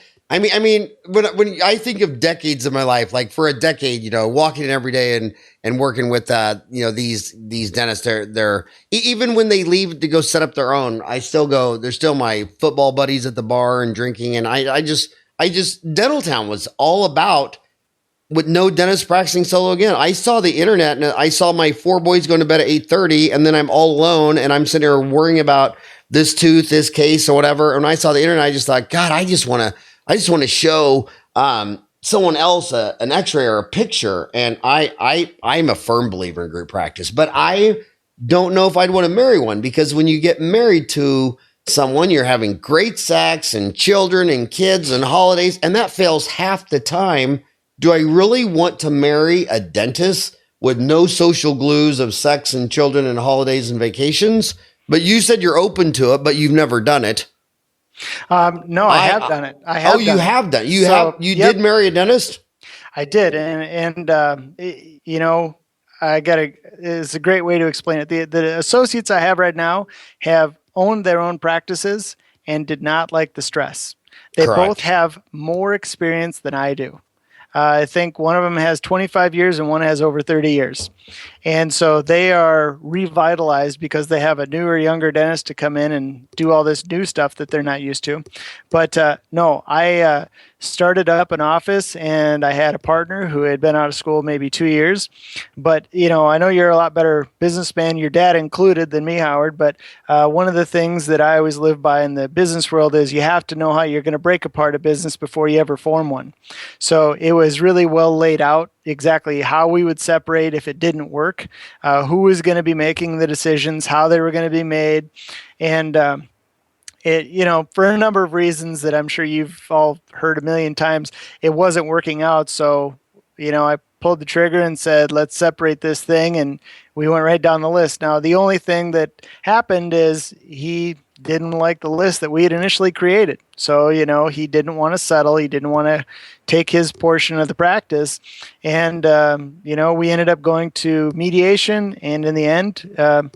think of decades of my life, like for a decade, walking in every day and working with, these dentists, they're even when they leave to go set up their own, I still go, they're still my football buddies at the bar and drinking. And I just Dental Town was all about with no dentist practicing solo again. I saw the internet and I saw my 4 boys going to bed at 8:30 and then I'm all alone and I'm sitting here worrying about this tooth, this case or whatever. And when I saw the internet, I just thought, God, I just want to show someone else an x-ray or a picture. And I'm a firm believer in group practice, but I don't know if I'd want to marry one, because when you get married to someone, you're having great sex and children and kids and holidays, and that fails half the time. Do I really want to marry a dentist with no social glues of sex and children and holidays and vacations? But you said you're open to it, but you've never done it. No, I have done it. Have done it. You did marry a dentist? I did. It's a great way to explain it. The associates I have right now have owned their own practices and did not like the stress. They Correct. both have more experience than I do. I think one of them has 25 years and one has over 30 years. And so they are revitalized because they have a newer, younger dentist to come in and do all this new stuff that they're not used to. But no, I started up an office and I had a partner who had been out of school maybe 2 years. But, I know you're a lot better businessman, your dad included, than me, Howard. But one of the things that I always live by in the business world is you have to know how you're going to break apart a business before you ever form one. So it was really well laid out exactly how we would separate if it didn't work, who was going to be making the decisions, how they were going to be made. And for a number of reasons that I'm sure you've all heard a million times, it wasn't working out. So, I pulled the trigger and said, let's separate this thing. And we went right down the list. Now, the only thing that happened is he didn't like the list that we had initially created. So, he didn't want to settle. He didn't want to take his portion of the practice. And, we ended up going to mediation. And in the end,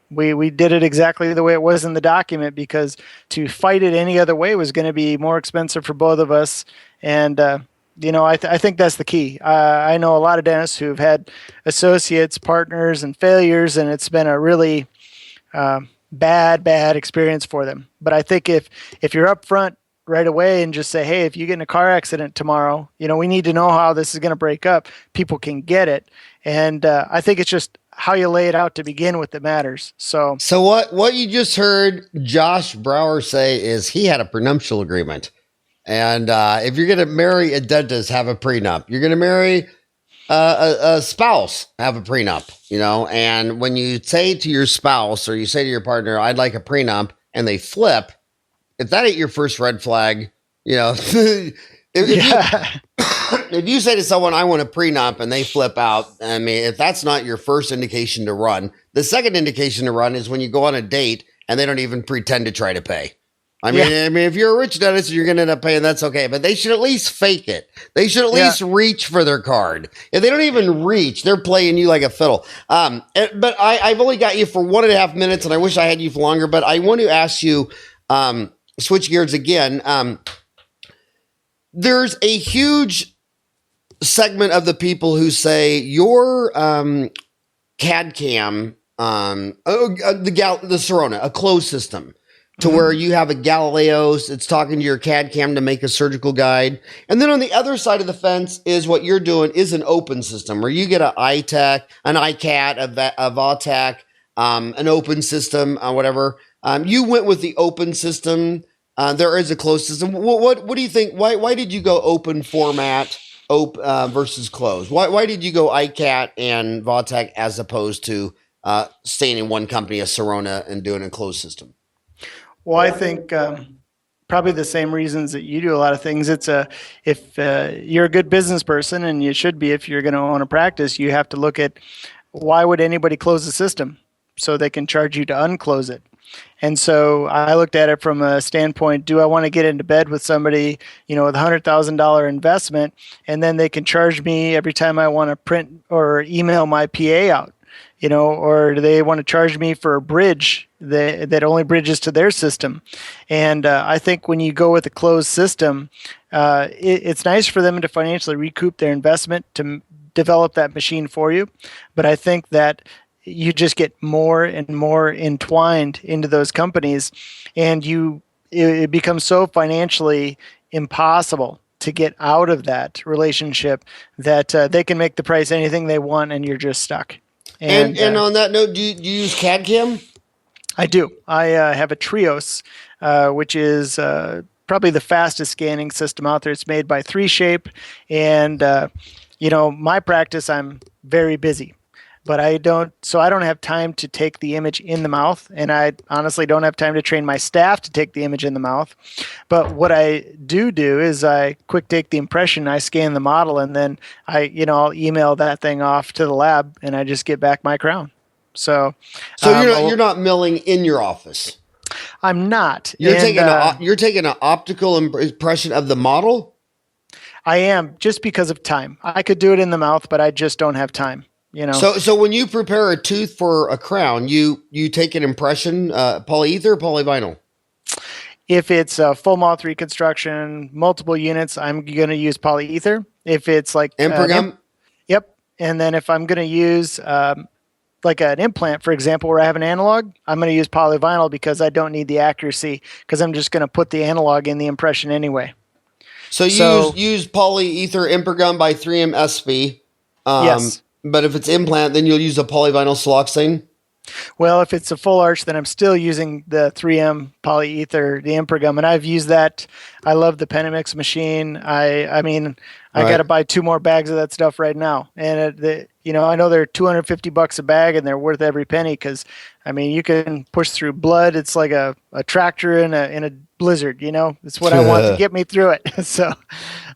we did it exactly the way it was in the document, because to fight it any other way was going to be more expensive for both of us. And, I think that's the key. I know a lot of dentists who've had associates, partners, and failures, and it's been a really bad experience for them. But I think if you're upfront right away and just say, hey, if you get in a car accident tomorrow, we need to know how this is going to break up. People can get it. And I think it's just how you lay it out to begin with that matters. So what you just heard Josh Brower say is he had a prenuptial agreement. And if you're going to marry a dentist, have a prenup. You're going to marry a spouse, have a prenup, and when you say to your spouse or you say to your partner, I'd like a prenup, and they flip, if that ain't your first red flag, if you say to someone, I want a prenup, and they flip out, if that's not your first indication to run, the second indication to run is when you go on a date and they don't even pretend to try to pay. If you're a rich dentist, you're going to end up paying, that's okay. But they should at least fake it. They should at least reach for their card. If they don't even reach, they're playing you like a fiddle. But I've only got you for 1.5 minutes, and I wish I had you for longer. But I want to ask you, switch gears again. There's a huge segment of the people who say your CAD cam, the Sirona, a closed system, to where you have a Galileo, it's talking to your CAD cam to make a surgical guide. And then on the other side of the fence is what you're doing is an open system where you get an iTech, an iCat, a VATAC, an open system, whatever. You went with the open system. There is a closed system. What do you think? Why did you go open format versus closed? Why did you go iCat and VATAC as opposed to staying in one company, a Sirona, and doing a closed system? Well, I think probably the same reasons that you do a lot of things. If you're a good business person, and you should be if you're going to own a practice, you have to look at why would anybody close the system so they can charge you to unclose it. And so I looked at it from a standpoint, do I want to get into bed with somebody, with a $100,000 investment, and then they can charge me every time I want to print or email my PA out, or do they want to charge me for a bridge that only bridges to their system? And I think when you go with a closed system, it's nice for them to financially recoup their investment to develop that machine for you. But I think that you just get more and more entwined into those companies, and it becomes so financially impossible to get out of that relationship that they can make the price anything they want, and you're just stuck. And on that note, do you use CAD/CAM? I do. I have a Trios, which is probably the fastest scanning system out there. It's made by 3Shape, and my practice, I'm very busy. But I don't have time to take the image in the mouth, and I honestly don't have time to train my staff to take the image in the mouth. But what I do is I quick take the impression, I scan the model, and then I'll email that thing off to the lab, and I just get back my crown. So you're not milling in your office. I'm not. You're taking an optical impression of the model. I am, just because of time. I could do it in the mouth, but I just don't have time. So when you prepare a tooth for a crown, you take an impression, polyether or polyvinyl? If it's a full mouth reconstruction, multiple units, I'm going to use polyether. If it's like Improgum? Yep. And then if I'm going to use like an implant, for example, where I have an analog, I'm going to use polyvinyl because I don't need the accuracy, because I'm just going to put the analog in the impression anyway. So use polyether Improgum by 3M SV. Yes. But if it's implant, then you'll use a polyvinyl siloxane? Well, if it's a full arch, then I'm still using the 3M polyether, the Improgum, and I've used that. I love the Penimix machine. I got to buy 2 more bags of that stuff right now. And I know they're $250 a bag, and they're worth every penny, because you can push through blood. It's like a tractor in a blizzard. It's what I want to get me through it. So,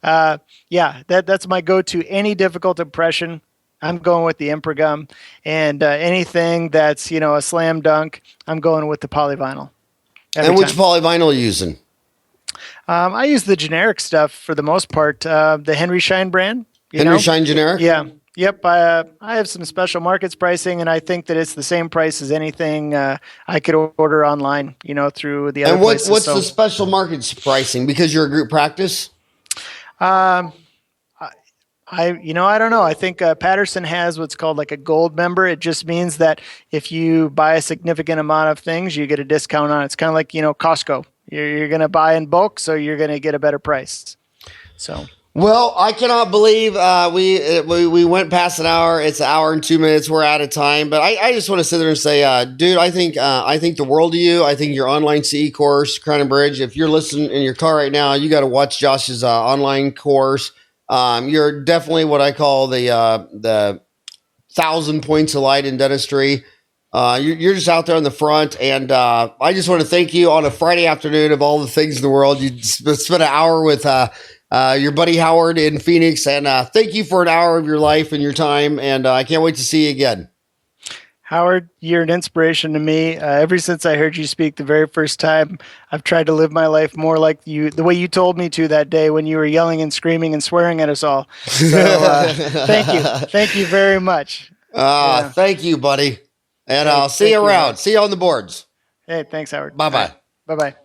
that's my go-to. Any difficult impression, I'm going with the Improgum, and anything that's a slam dunk, I'm going with the polyvinyl. And which polyvinyl are you using? I use the generic stuff for the most part. The Henry Schein brand. Henry Schein generic. Yeah. Yep. I have some special markets pricing, and I think that it's the same price as anything I could order online. Through the other. And what's the special markets pricing? Because you're a group practice. I don't know. I think Patterson has what's called like a gold member. It just means that if you buy a significant amount of things, you get a discount on it. It's kind of like, Costco. You're going to buy in bulk, so you're going to get a better price. So. Well, I cannot believe we went past an hour. It's an hour and 2 minutes. We're out of time. But I just want to sit there and say, dude, I think the world of you. I think your online CE course, Crown and Bridge. If you're listening in your car right now, you got to watch Josh's online course. You're definitely what I call the 1,000 points of light in dentistry. You're just out there on the front, and I just want to thank you on a Friday afternoon of all the things in the world. You spent an hour with your buddy Howard in Phoenix, and thank you for an hour of your life and your time, and I can't wait to see you again. Howard, you're an inspiration to me. Ever since I heard you speak the very first time, I've tried to live my life more like you, the way you told me to that day when you were yelling and screaming and swearing at us all. So thank you. Thank you very much. Thank you, buddy. And I'll see you around. See you on the boards. Hey, thanks, Howard. Bye-bye. Bye-bye.